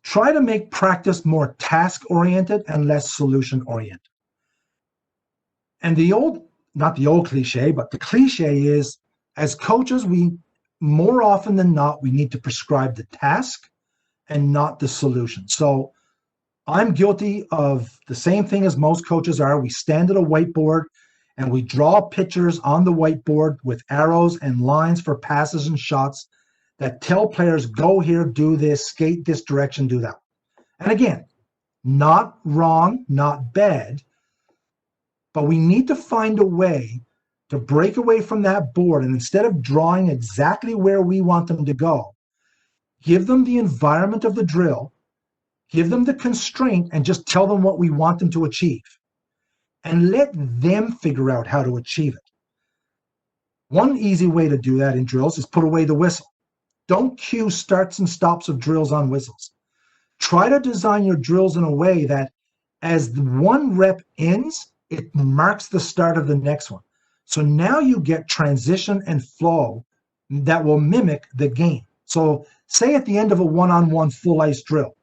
Try to make practice more task-oriented and less solution-oriented. And not the old cliche, but the cliche is, as coaches, we more often than not, we need to prescribe the task and not the solution. So I'm guilty of the same thing as most coaches are. We stand at a whiteboard and we draw pictures on the whiteboard with arrows and lines for passes and shots that tell players, go here, do this, skate this direction, do that. And again, not wrong, not bad, but we need to find a way to break away from that board, and instead of drawing exactly where we want them to go, give them the environment of the drill, give them the constraint, and just tell them what we want them to achieve. And let them figure out how to achieve it. One easy way to do that in drills is put away the whistle. Don't cue starts and stops of drills on whistles. Try to design your drills in a way that as one rep ends, it marks the start of the next one. So now you get transition and flow that will mimic the game. So say at the end of a one-on-one full ice drill,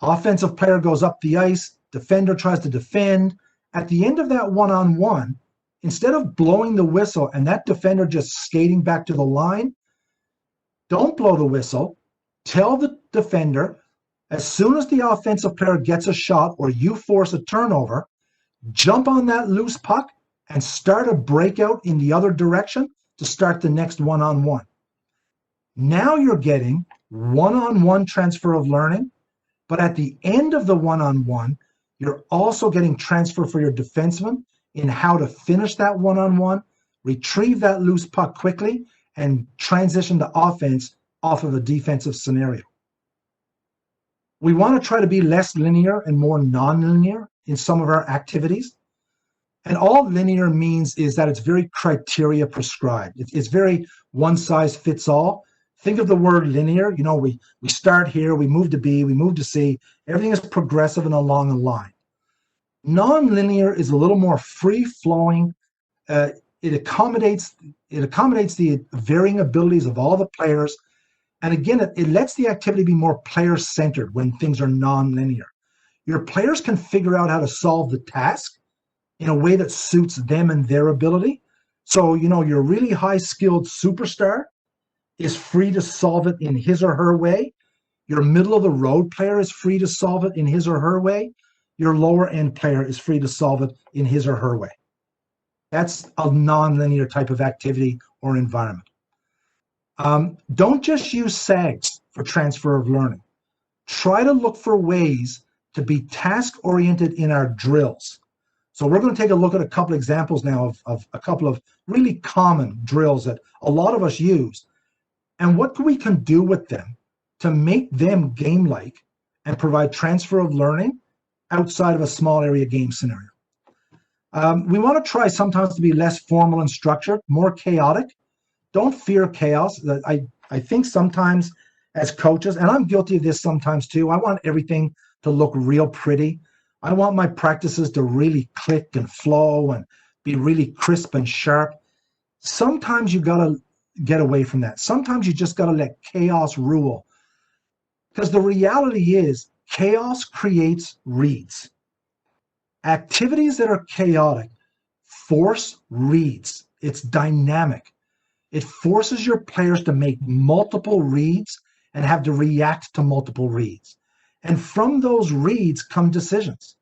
offensive player goes up the ice, defender tries to defend. At the end of that one-on-one, instead of blowing the whistle and that defender just skating back to the line, don't blow the whistle. Tell the defender, as soon as the offensive player gets a shot or you force a turnover, jump on that loose puck and start a breakout in the other direction to start the next one-on-one. Now you're getting one-on-one transfer of learning, but at the end of the one-on-one, you're also getting transfer for your defenseman in how to finish that one-on-one, retrieve that loose puck quickly, and transition to offense off of a defensive scenario. We want to try to be less linear and more non-linear in some of our activities. And all linear means is that it's very criteria prescribed. It's very one size fits all. Think of the word linear. You know, we start here, we move to B, we move to C. Everything is progressive and along a line. Non-linear is a little more free-flowing. It accommodates the varying abilities of all the players. And again, it lets the activity be more player-centered when things are non-linear. Your players can figure out how to solve the task in a way that suits them and their ability. So, you know, your really high-skilled superstar is free to solve it in his or her way. Your middle-of-the-road player is free to solve it in his or her way. Your lower-end player is free to solve it in his or her way. That's a non-linear type of activity or environment. Don't just use SAGs for transfer of learning. Try to look for ways to be task-oriented in our drills. So we're going to take a look at a couple examples now of a couple of really common drills that a lot of us use, and what we can do with them to make them game-like and provide transfer of learning outside of a small area game scenario. We want to try sometimes to be less formal and structured, more chaotic. Don't fear chaos. I think sometimes as coaches, and I'm guilty of this sometimes too, I want everything to look real pretty. I want my practices to really click and flow and be really crisp and sharp. Sometimes you got to get away from that. Sometimes you just got to let chaos rule. Because the reality is chaos creates reads. Activities that are chaotic force reads. It's dynamic. It forces your players to make multiple reads and have to react to multiple reads. And from those reads come decisions.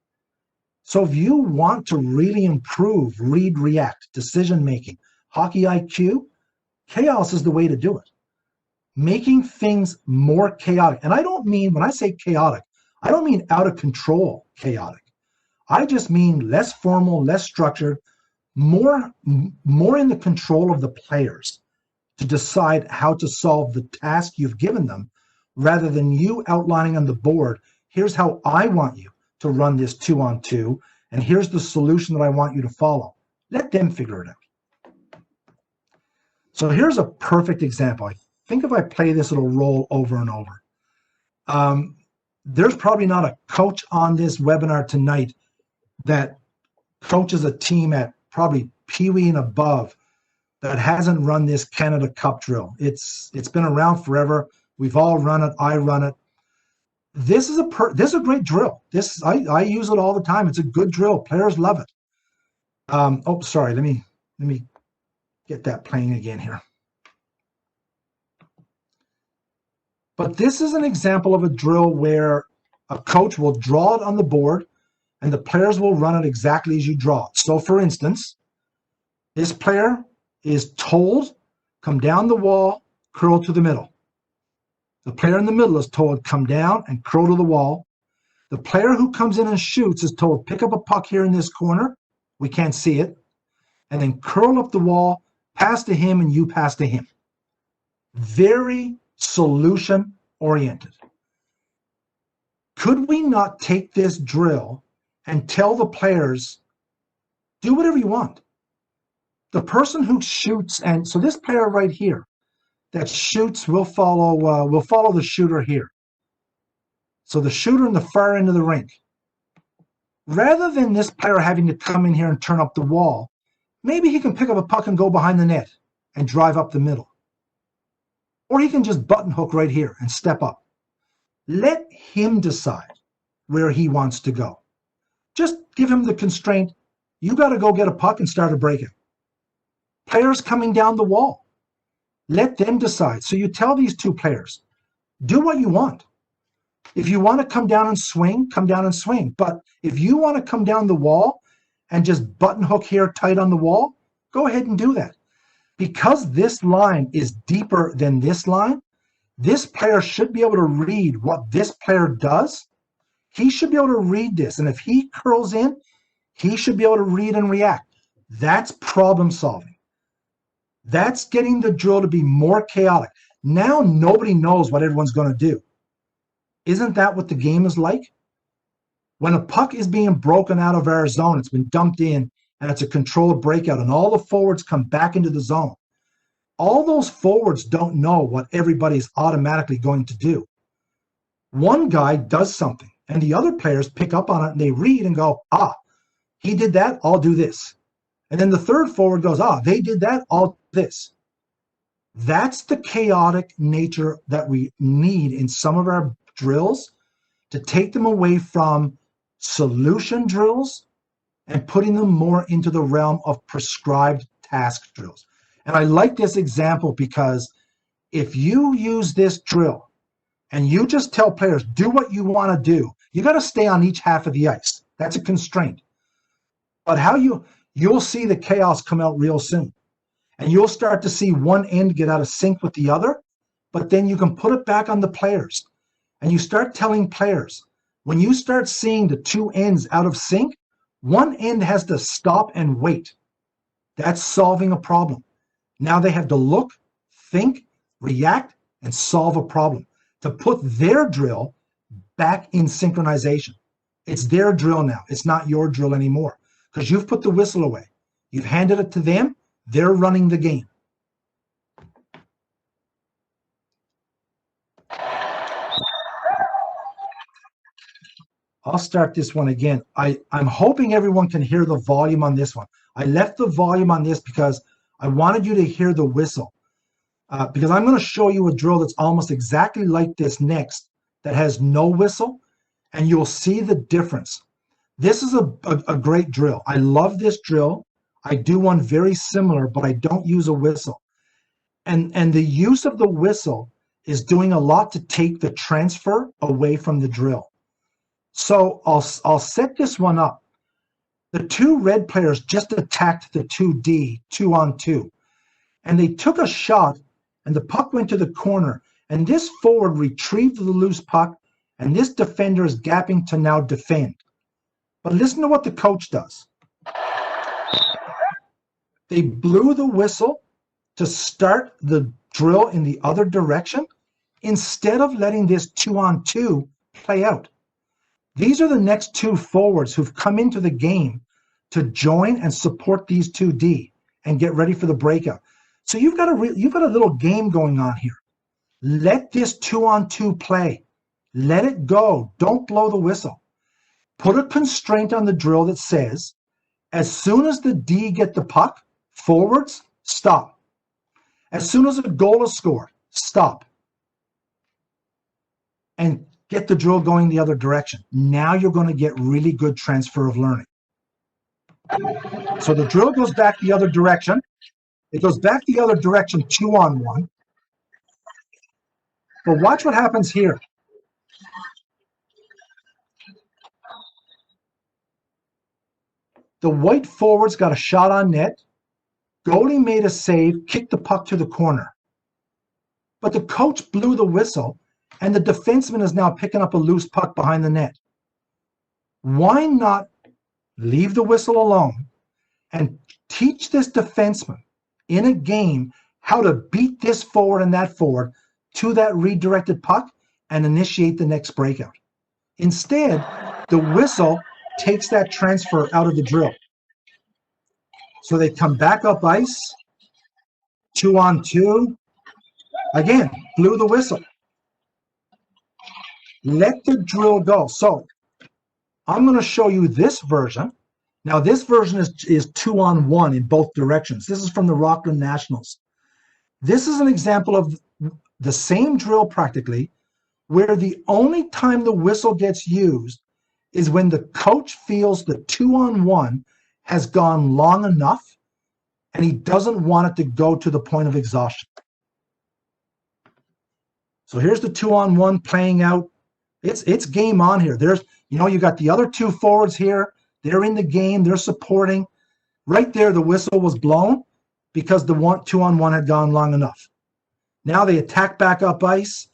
So if you want to really improve read, react, decision making, hockey IQ, chaos is the way to do it. Making things more chaotic. And I don't mean, when I say chaotic, I don't mean out of control chaotic. I just mean less formal, less structured, more in the control of the players to decide how to solve the task you've given them, rather than you outlining on the board, here's how I want you to run this 2-on-2, and here's the solution that I want you to follow. Let them figure it out. So here's a perfect example. I think if I play this, it'll roll over and over. There's probably not a coach on this webinar tonight that coaches a team at probably Pee Wee and above that hasn't run this Canada Cup drill. It's been around forever. We've all run it. I run it. This is a great drill. I use it all the time. It's a good drill. Players love it. Oh, sorry. Let me get that playing again here. But this is an example of a drill where a coach will draw it on the board and the players will run it exactly as you draw it. So for instance, this player is told, come down the wall, curl to the middle. The player in the middle is told, come down and curl to the wall. The player who comes in and shoots is told, pick up a puck here in this corner. We can't see it. And then curl up the wall, pass to him, and you pass to him. Very solution oriented. Could we not take this drill and tell the players, do whatever you want? The person who shoots, and so this player right here that shoots will follow the shooter here. So the shooter in the far end of the rink. Rather than this player having to come in here and turn up the wall, maybe he can pick up a puck and go behind the net and drive up the middle. Or he can just button hook right here and step up. Let him decide where he wants to go. Just give him the constraint. You got to go get a puck and start a break-in. Players coming down the wall. Let them decide. So you tell these two players, do what you want. If you want to come down and swing, come down and swing. But if you want to come down the wall and just button hook here tight on the wall, go ahead and do that. Because this line is deeper than this line, this player should be able to read what this player does. He should be able to read this. And if he curls in, he should be able to read and react. That's problem solving. That's getting the drill to be more chaotic. Now nobody knows what everyone's going to do. Isn't that what the game is like? When a puck is being broken out of our zone, it's been dumped in, and it's a controlled breakout, and all the forwards come back into the zone. All those forwards don't know what everybody's automatically going to do. One guy does something, and the other players pick up on it, and they read and go, he did that, I'll do this. And then the third forward goes, they did that, I'll do this. That's the chaotic nature that we need in some of our drills, to take them away from solution drills and putting them more into the realm of prescribed task drills. And I like this example because if you use this drill and you just tell players, do what you want to do, you got to stay on each half of the ice. That's a constraint. But you'll see the chaos come out real soon. And you'll start to see one end get out of sync with the other, but then you can put it back on the players. And you start telling players, when you start seeing the two ends out of sync, one end has to stop and wait. That's solving a problem. Now they have to look, think, react, and solve a problem to put their drill back in synchronization. It's their drill now. It's not your drill anymore because you've put the whistle away. You've handed it to them. They're running the game. I'll start this one again. I'm hoping everyone can hear the volume on this one. I left the volume on this because I wanted you to hear the whistle. Because I'm going to show you a drill that's almost exactly like this next that has no whistle, and you'll see the difference. This is a great drill. I love this drill. I do one very similar, but I don't use a whistle. And the use of the whistle is doing a lot to take the transfer away from the drill. So I'll set this one up. The two red players just attacked the 2D, 2-on-2. And they took a shot, and the puck went to the corner. And this forward retrieved the loose puck, and this defender is gapping to now defend. But listen to what the coach does. They blew the whistle to start the drill in the other direction instead of letting this 2-on-2 play out. These are the next two forwards who've come into the game to join and support these 2D and get ready for the breakout. So you've got a little game going on here. Let this 2-on-2 play. Let it go. Don't blow the whistle. Put a constraint on the drill that says, as soon as the D get the puck, forwards, stop. As soon as a goal is scored, stop. And get the drill going the other direction. Now you're going to get really good transfer of learning. So the drill goes back the other direction. It goes back the other direction, 2-on-1. But watch what happens here. The white forwards got a shot on net. Goalie made a save, kicked the puck to the corner. But the coach blew the whistle, and the defenseman is now picking up a loose puck behind the net. Why not leave the whistle alone and teach this defenseman in a game how to beat this forward and that forward to that redirected puck and initiate the next breakout? Instead, the whistle takes that transfer out of the drill. So they come back up ice, 2-on-2. Again, blew the whistle. Let the drill go. So I'm going to show you this version. Now this version is 2-on-1 in both directions. This is from the Rockland Nationals. This is an example of the same drill practically, where the only time the whistle gets used is when the coach feels the 2-on-1 has gone long enough and he doesn't want it to go to the point of exhaustion. So here's the 2-on-1 playing out. It's game on here. You got the other two forwards here. They're in the game. They're supporting. Right there, the whistle was blown because the 2-on-1 had gone long enough. Now they attack back up ice.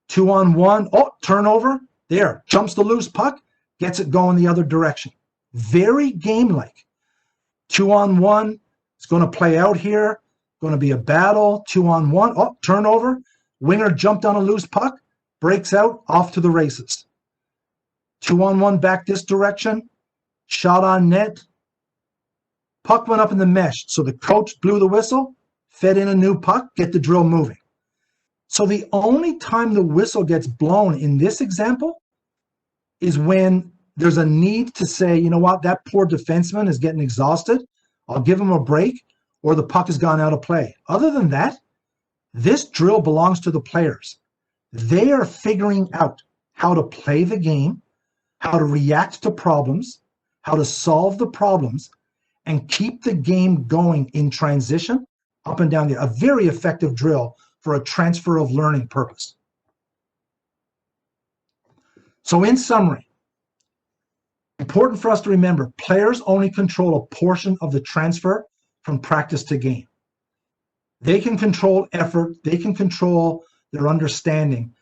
2-on-1. Oh, turnover. There. Jumps the loose puck. Gets it going the other direction. Very game-like. 2-on-1. It's going to play out here. going to be a battle, 2-on-1. Oh, turnover. Winger jumped on a loose puck, breaks out, off to the races. 2-on-1 back this direction, shot on net. Puck went up in the mesh, so the coach blew the whistle, fed in a new puck, get the drill moving. So the only time the whistle gets blown in this example is when there's a need to say, you know what, that poor defenseman is getting exhausted. I'll give him a break, or the puck has gone out of play. Other than that, this drill belongs to the players. They are figuring out how to play the game, how to react to problems, how to solve the problems, and keep the game going in transition up and down a very effective drill for a transfer of learning purpose. So in summary, important for us to remember, players only control a portion of the transfer from practice to game. They can control effort, they can control their understanding,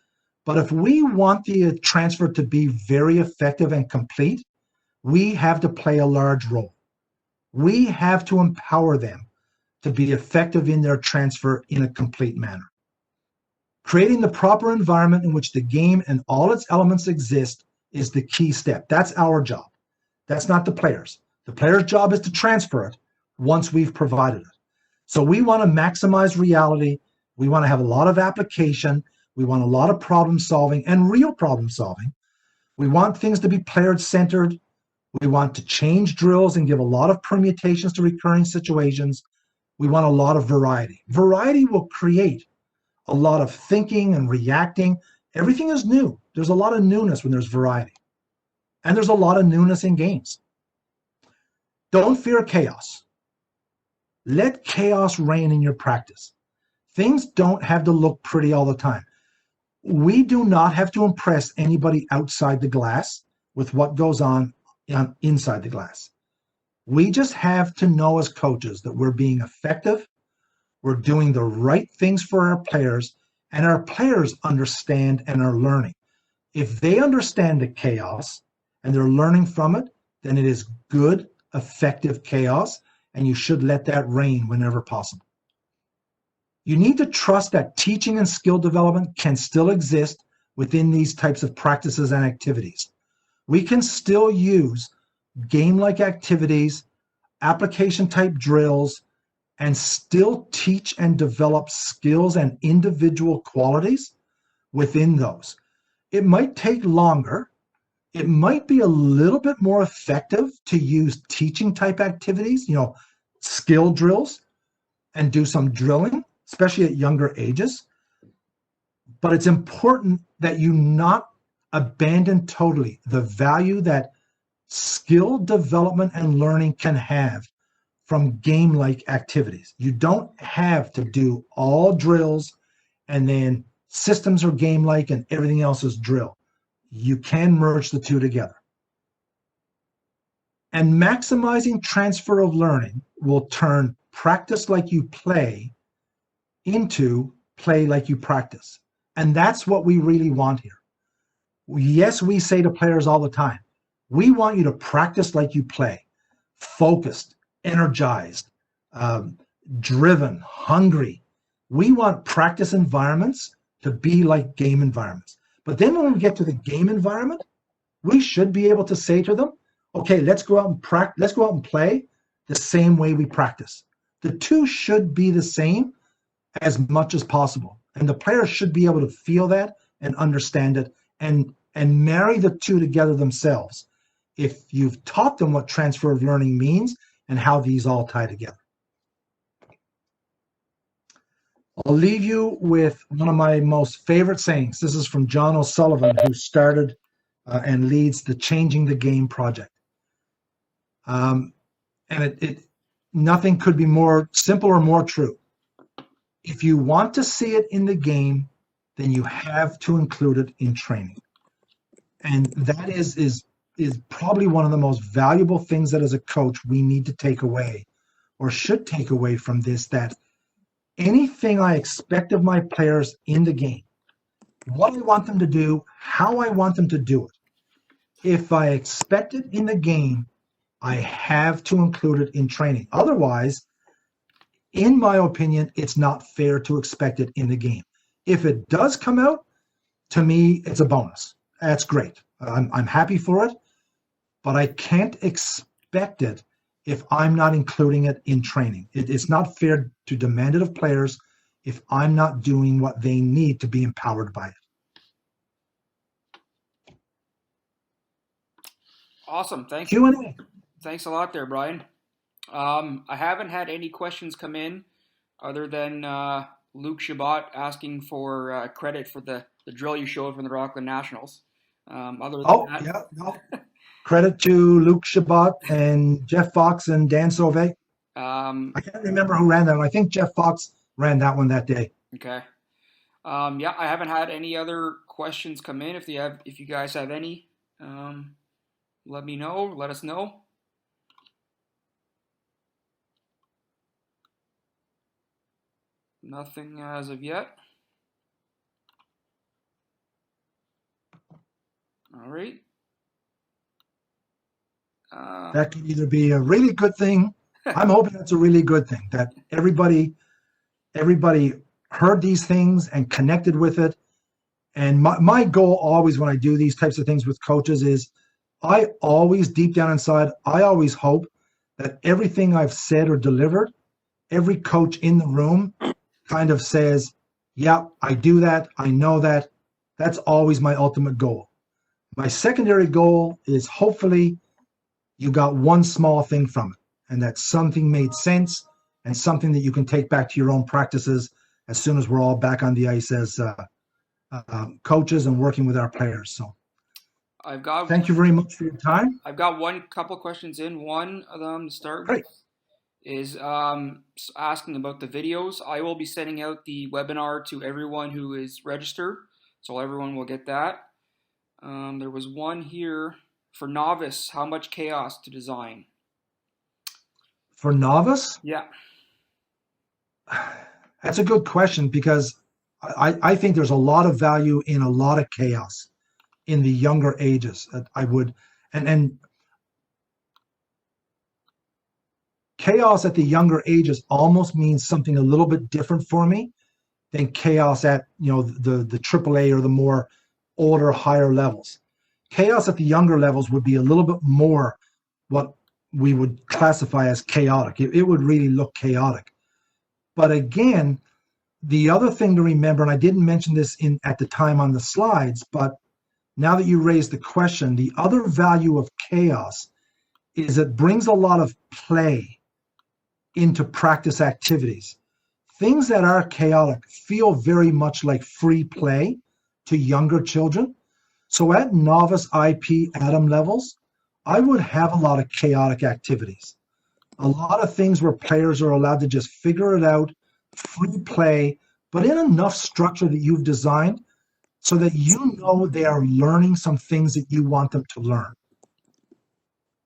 but if we want the transfer to be very effective and complete, we have to play a large role. We have to empower them to be effective in their transfer in a complete manner. Creating the proper environment in which the game and all its elements exist is the key step. That's our job. That's not the players. The player's job is to transfer it once we've provided it. So we want to maximize reality. We want to have a lot of application. We want a lot of problem solving and real problem solving. We want things to be player-centered. We want to change drills and give a lot of permutations to recurring situations. We want a lot of variety. Variety will create a lot of thinking and reacting. Everything is new. There's a lot of newness when there's variety. And there's a lot of newness in games. Don't fear chaos. Let chaos reign in your practice. Things don't have to look pretty all the time. We do not have to impress anybody outside the glass with what goes on inside the glass. We just have to know as coaches that we're being effective, we're doing the right things for our players, and our players understand and are learning. If they understand the chaos and they're learning from it, then it is good, effective chaos, and you should let that reign whenever possible. You need to trust that teaching and skill development can still exist within these types of practices and activities. We can still use game-like activities, application-type drills, and still teach and develop skills and individual qualities within those. It might take longer. It might be a little bit more effective to use teaching-type activities, skill drills, and do some drilling, especially at younger ages. But it's important that you not abandon totally the value that skill development and learning can have from game-like activities. You don't have to do all drills and then systems are game-like and everything else is drill. You can merge the two together. And maximizing transfer of learning will turn practice like you play into play like you practice. And that's what we really want here. Yes, we say to players all the time, we want you to practice like you play, focused, energized, driven, hungry. We want practice environments to be like game environments. But then when we get to the game environment, we should be able to say to them, okay, let's go out and play the same way we practice. The two should be the same as much as possible. And the players should be able to feel that and understand it and marry the two together themselves if you've taught them what transfer of learning means and how these all tie together. I'll leave you with one of my most favorite sayings. This is from John O'Sullivan, who started and leads the Changing the Game project. And nothing could be more simple or more true. If you want to see it in the game, then you have to include it in training. And that is probably one of the most valuable things that as a coach we need to take away or should take away from this, that anything I expect of my players in the game, what I want them to do, how I want them to do it, if I expect it in the game, I have to include it in training. Otherwise, in my opinion, it's not fair to expect it in the game. If it does come out, to me, it's a bonus. That's great. I'm happy for it, but I can't expect it if I'm not including it in training. It's not fair to demand it of players if I'm not doing what they need to be empowered by it. Awesome. Thanks. Q&A. Thanks a lot there, Brian. I haven't had any questions come in other than Luke Shabbat asking for credit for the drill you showed from the Rockland Nationals. Other than that, yeah, no. Credit to Luke Shabbat and Jeff Fox and Dan Sauvé. I can't remember who ran that one. I think Jeff Fox ran that one that day. Okay. Yeah, I haven't had any other questions come in. If you guys have any, let me know. Let us know. Nothing as of yet. All right. That could either be a really good thing. I'm hoping that's a really good thing, that everybody heard these things and connected with it. And my goal always when I do these types of things with coaches is I always, deep down inside, I always hope that everything I've said or delivered, every coach in the room kind of says, yeah, I do that. I know that. That's always my ultimate goal. My secondary goal is hopefully you got one small thing from it, and that something made sense and something that you can take back to your own practices as soon as we're all back on the ice as coaches and working with our players. So thank you very much for your time. I've got couple questions in. One of them to start with is asking about the videos. I will be sending out the webinar to everyone who is registered, so everyone will get that. There was one here for novice. How much chaos to design? For novice? Yeah. That's a good question because I think there's a lot of value in a lot of chaos in the younger ages. I would, and chaos at the younger ages almost means something a little bit different for me than chaos at, the AAA or the more older, higher levels. Chaos at the younger levels would be a little bit more what we would classify as chaotic. It would really look chaotic. But again, the other thing to remember, and I didn't mention this at the time on the slides, but now that you raised the question, the other value of chaos is it brings a lot of play into practice activities. Things that are chaotic feel very much like free play to younger children. So at novice IP Atom levels, I would have a lot of chaotic activities. A lot of things where players are allowed to just figure it out, free play, but in enough structure that you've designed so that you know they are learning some things that you want them to learn.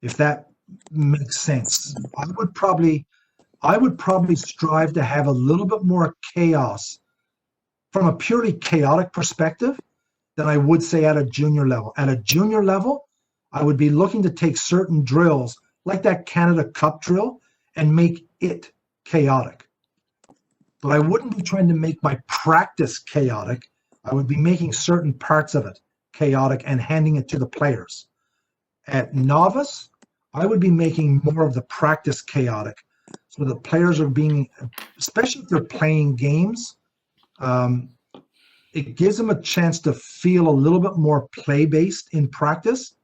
If that makes sense. I would probably strive to have a little bit more chaos from a purely chaotic perspective than I would say at a junior level. At a junior level, I would be looking to take certain drills like that Canada Cup drill and make it chaotic. But I wouldn't be trying to make my practice chaotic. I would be making certain parts of it chaotic and handing it to the players. At novice, I would be making more of the practice chaotic. So the players are being, especially if they're playing games, it gives them a chance to feel a little bit more play-based in practice,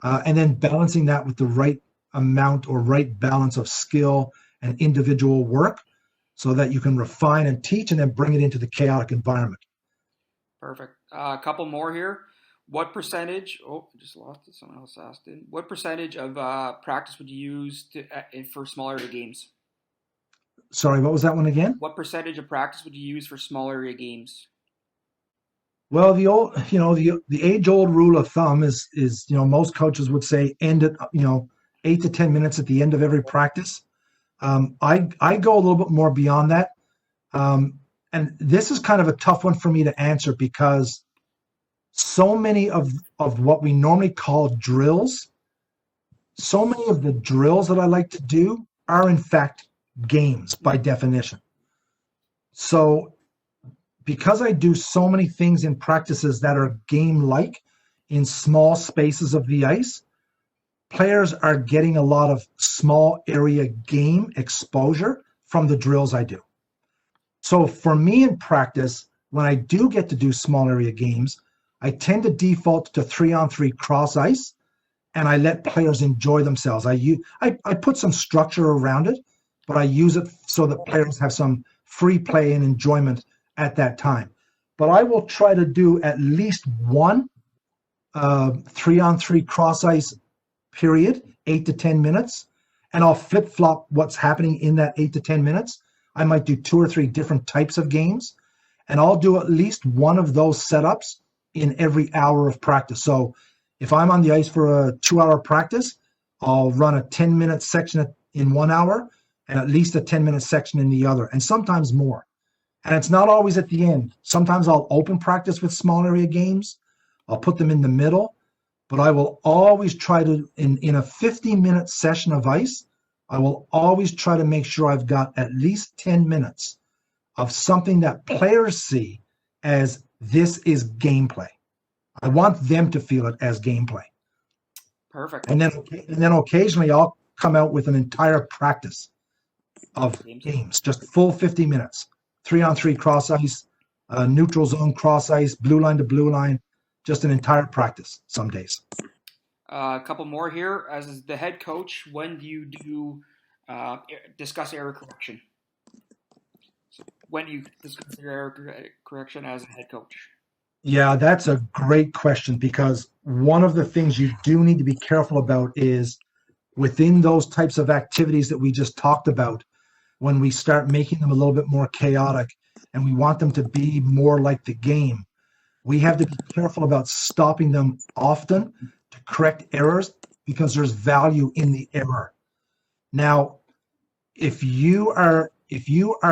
and then balancing that with the right amount or right balance of skill and individual work so that you can refine and teach and then bring it into the chaotic environment. Perfect. A couple more here. What percentage, I just lost it, someone else asked it. What percentage of practice would you use for small area games? Sorry, what was that one again? What percentage of practice would you use for small area games? Well, the age-old rule of thumb is most coaches would say end at 8 to 10 minutes at the end of every practice. I go a little bit more beyond that, and this is kind of a tough one for me to answer because so many of what we normally call drills, so many of the drills that I like to do are in fact games by definition. So because I do so many things in practices that are game-like in small spaces of the ice, players are getting a lot of small area game exposure from the drills I do. So for me in practice, when I do get to do small area games, I tend to default to 3-on-3 cross ice, and I let players enjoy themselves. I put some structure around it, but I use it so that players have some free play and enjoyment at that time. But I will try to do at least one 3-on-3 cross ice period, 8 to 10 minutes, and I'll flip-flop what's happening in that 8 to 10 minutes. I might do 2 or 3 different types of games, and I'll do at least one of those setups in every hour of practice. So if I'm on the ice for a 2-hour practice, I'll run a 10-minute section in 1 hour and at least a 10-minute section in the other, and sometimes more. And it's not always at the end. Sometimes I'll open practice with small area games. I'll put them in the middle, but I will always try to, in a 50-minute session of ice, I will always try to make sure I've got at least 10 minutes of something that players see as this is gameplay. I want them to feel it as gameplay. Perfect. And then occasionally I'll come out with an entire practice of games, just full 50 minutes, 3-on-3 cross ice, neutral zone cross ice, blue line to blue line, just an entire practice some days. A couple more here. As the head coach, when do you discuss error correction? So when do you discuss error correction as a head coach? Yeah, that's a great question, because one of the things you do need to be careful about is within those types of activities that we just talked about, when we start making them a little bit more chaotic and we want them to be more like the game, we have to be careful about stopping them often to correct errors, because there's value in the error. Now, if you are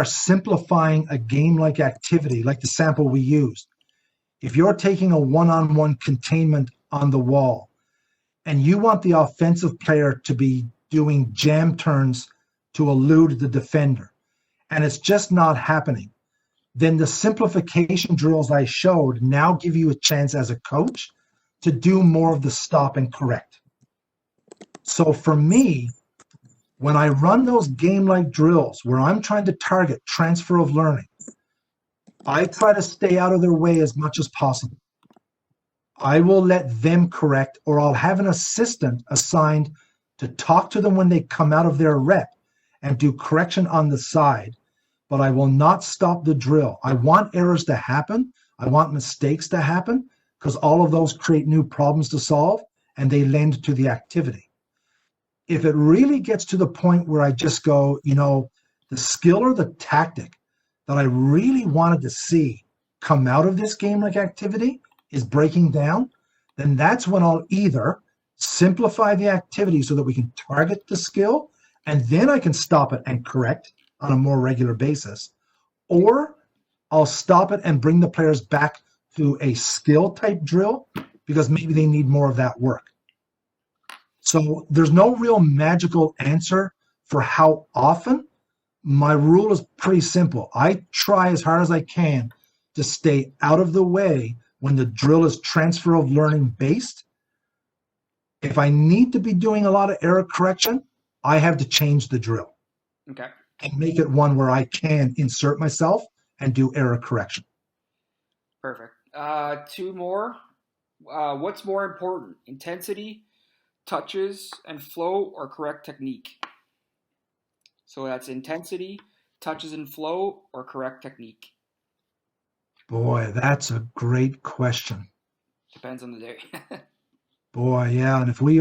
simplifying a game-like activity, like the sample we used, if you're taking a one-on-one containment on the wall and you want the offensive player to be doing jam turns to elude the defender, and it's just not happening, then the simplification drills I showed now give you a chance as a coach to do more of the stop and correct. So for me, when I run those game-like drills where I'm trying to target transfer of learning, I try to stay out of their way as much as possible. I will let them correct, or I'll have an assistant assigned to talk to them when they come out of their rep and do correction on the side, but I will not stop the drill. I want errors to happen. I want mistakes to happen, because all of those create new problems to solve and they lend to the activity. If it really gets to the point where I just go, the skill or the tactic that I really wanted to see come out of this game-like activity is breaking down, then that's when I'll either simplify the activity so that we can target the skill, and then I can stop it and correct on a more regular basis, or I'll stop it and bring the players back to a skill type drill because maybe they need more of that work. So there's no real magical answer for how often. My rule is pretty simple. I try as hard as I can to stay out of the way when the drill is transfer of learning based. If I need to be doing a lot of error correction, I have to change the drill. Okay. And make it one where I can insert myself and do error correction. Perfect. 2 more. What's more important, intensity, touches, and flow, or correct technique? So that's intensity, touches, and flow, or correct technique? Boy, that's a great question. Depends on the day. Boy, yeah. And if we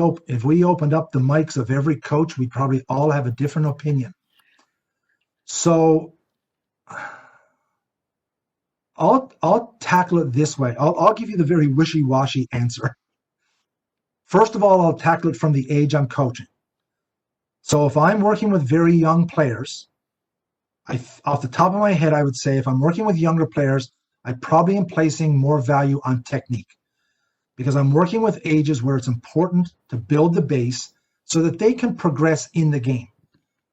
opened up the mics of every coach, we'd probably all have a different opinion. So I'll tackle it this way. I'll give you the very wishy-washy answer. First of all, I'll tackle it from the age I'm coaching. So if I'm working with very young players, off the top of my head, I would say if I'm working with younger players, I probably am placing more value on technique, because I'm working with ages where it's important to build the base so that they can progress in the game.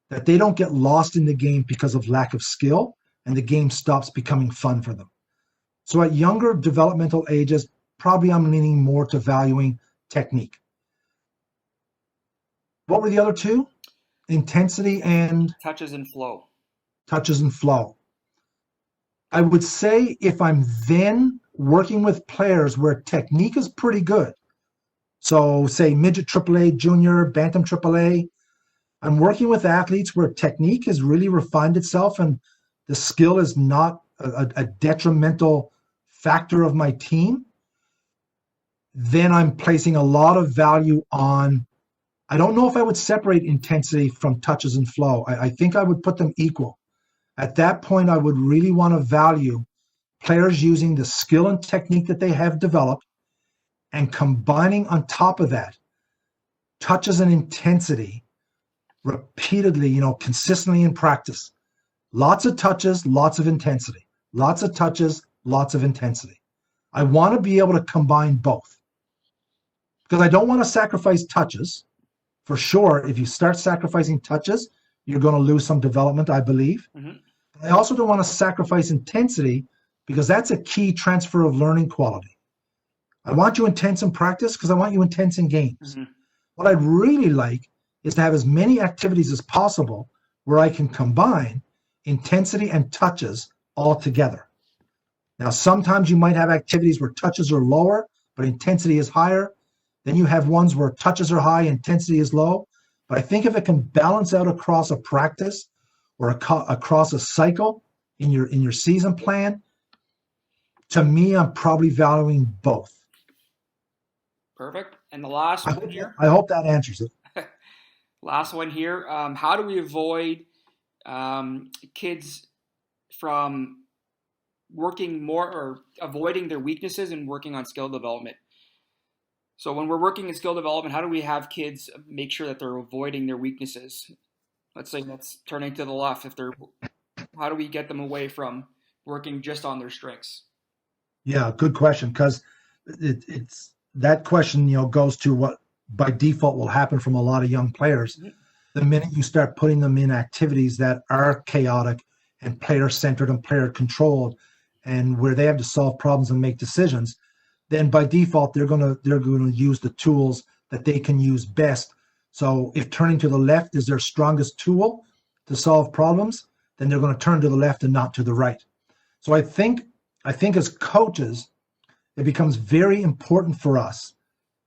that they don't get lost in the game because of lack of skill and the game stops becoming fun for them. So at younger developmental ages, probably I'm leaning more to valuing technique. What were the other two? Intensity and touches and flow. Touches and flow. I would say if I'm then working with players where technique is pretty good, so say midget AAA, junior, bantam AAA, I'm working with athletes where technique has really refined itself and the skill is not a detrimental factor of my team, then I'm placing a lot of value on, I don't know if I would separate intensity from touches and flow. I think I would put them equal. At that point, I would really want to value players using the skill and technique that they have developed and combining on top of that touches and intensity repeatedly, consistently in practice. Lots of touches, lots of intensity. Lots of touches, lots of intensity. I want to be able to combine both because I don't want to sacrifice touches. For sure, if you start sacrificing touches, you're going to lose some development, I believe. Mm-hmm. I also don't want to sacrifice intensity because that's a key transfer of learning quality. I want you intense in practice because I want you intense in games. Mm-hmm. What I'd really like is to have as many activities as possible where I can combine intensity and touches all together. Now, sometimes you might have activities where touches are lower, but intensity is higher. Then you have ones where touches are high, intensity is low. But I think if it can balance out across a practice or across a cycle in your season plan, to me, I'm probably valuing both. Perfect. And the last one here. I hope that answers it. Last one here. How do we avoid kids from working more or avoiding their weaknesses and working on skill development? So when we're working in skill development, how do we have kids make sure that they're avoiding their weaknesses? Let's say that's turning to the left. How do we get them away from working just on their strengths? Yeah, good question. Because it's that question, goes to what by default will happen from a lot of young players. Mm-hmm. The minute you start putting them in activities that are chaotic and player-centered and player-controlled, and where they have to solve problems and make decisions, then by default they're going to use the tools that they can use best. So if turning to the left is their strongest tool to solve problems, then they're going to turn to the left and not to the right. So I think as coaches, it becomes very important for us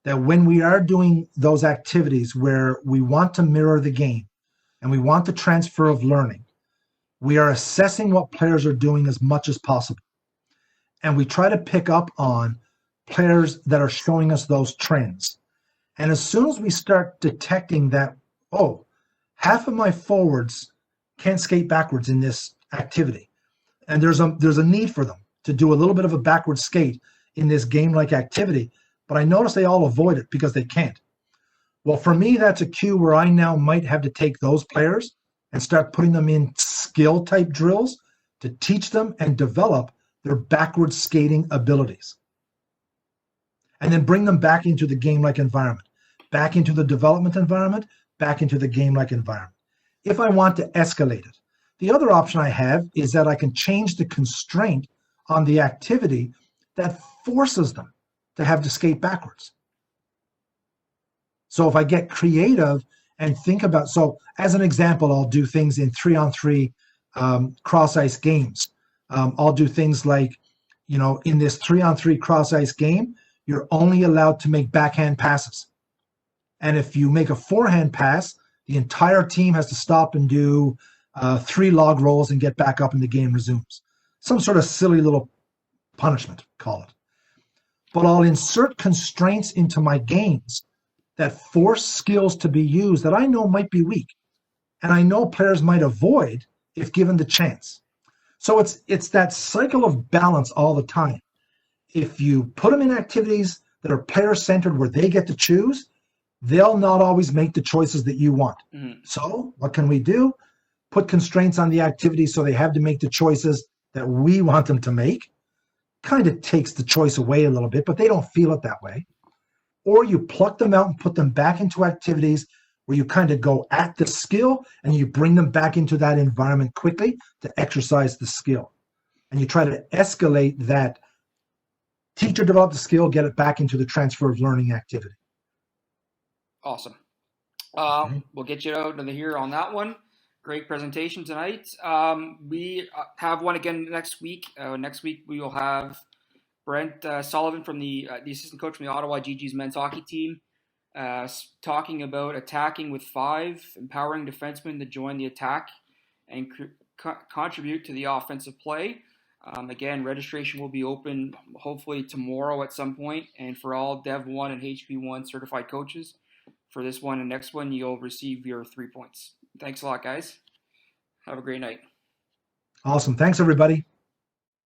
that when we are doing those activities where we want to mirror the game and we want the transfer of learning, we are assessing what players are doing as much as possible. And we try to pick up on players that are showing us those trends. And as soon as we start detecting that, half of my forwards can't skate backwards in this activity, and there's a need for them to do a little bit of a backward skate in this game-like activity, but I notice they all avoid it because they can't. Well, for me, that's a cue where I now might have to take those players and start putting them in skill-type drills to teach them and develop their backward skating abilities. And then bring them back into the game-like environment, back into the development environment, back into the game-like environment. If I want to escalate it. The other option I have is that I can change the constraint on the activity that forces them to have to skate backwards. So if I get creative and think about, so as an example, I'll do things in 3-on-3 cross-ice games. I'll do things like, in this 3-on-3 cross-ice game, you're only allowed to make backhand passes. And if you make a forehand pass, the entire team has to stop and do 3 log rolls and get back up and the game resumes. Some sort of silly little punishment, call it. But I'll insert constraints into my games that force skills to be used that I know might be weak and I know players might avoid if given the chance. So it's that cycle of balance all the time. If you put them in activities that are player-centered where they get to choose, they'll not always make the choices that you want. Mm-hmm. So what can we do? Put constraints on the activity so they have to make the choices that we want them to make. Kind of takes the choice away a little bit, but they don't feel it that way. Or you pluck them out and put them back into activities where you kind of go at the skill and you bring them back into that environment quickly to exercise the skill. And you try to escalate that teacher develop the skill, get it back into the transfer of learning activity. Awesome. Okay. We'll get you out of here on that one. Great presentation tonight. We have one again next week. Next week we will have Brent Sullivan from the assistant coach from the Ottawa GG's men's hockey team, talking about attacking with 5, empowering defensemen to join the attack and contribute to the offensive play. Again, registration will be open hopefully tomorrow at some point, and for all Dev 1 and HP 1 certified coaches, for this one and next one, you'll receive your 3 points. Thanks a lot, guys. Have a great night. Awesome. Thanks, everybody.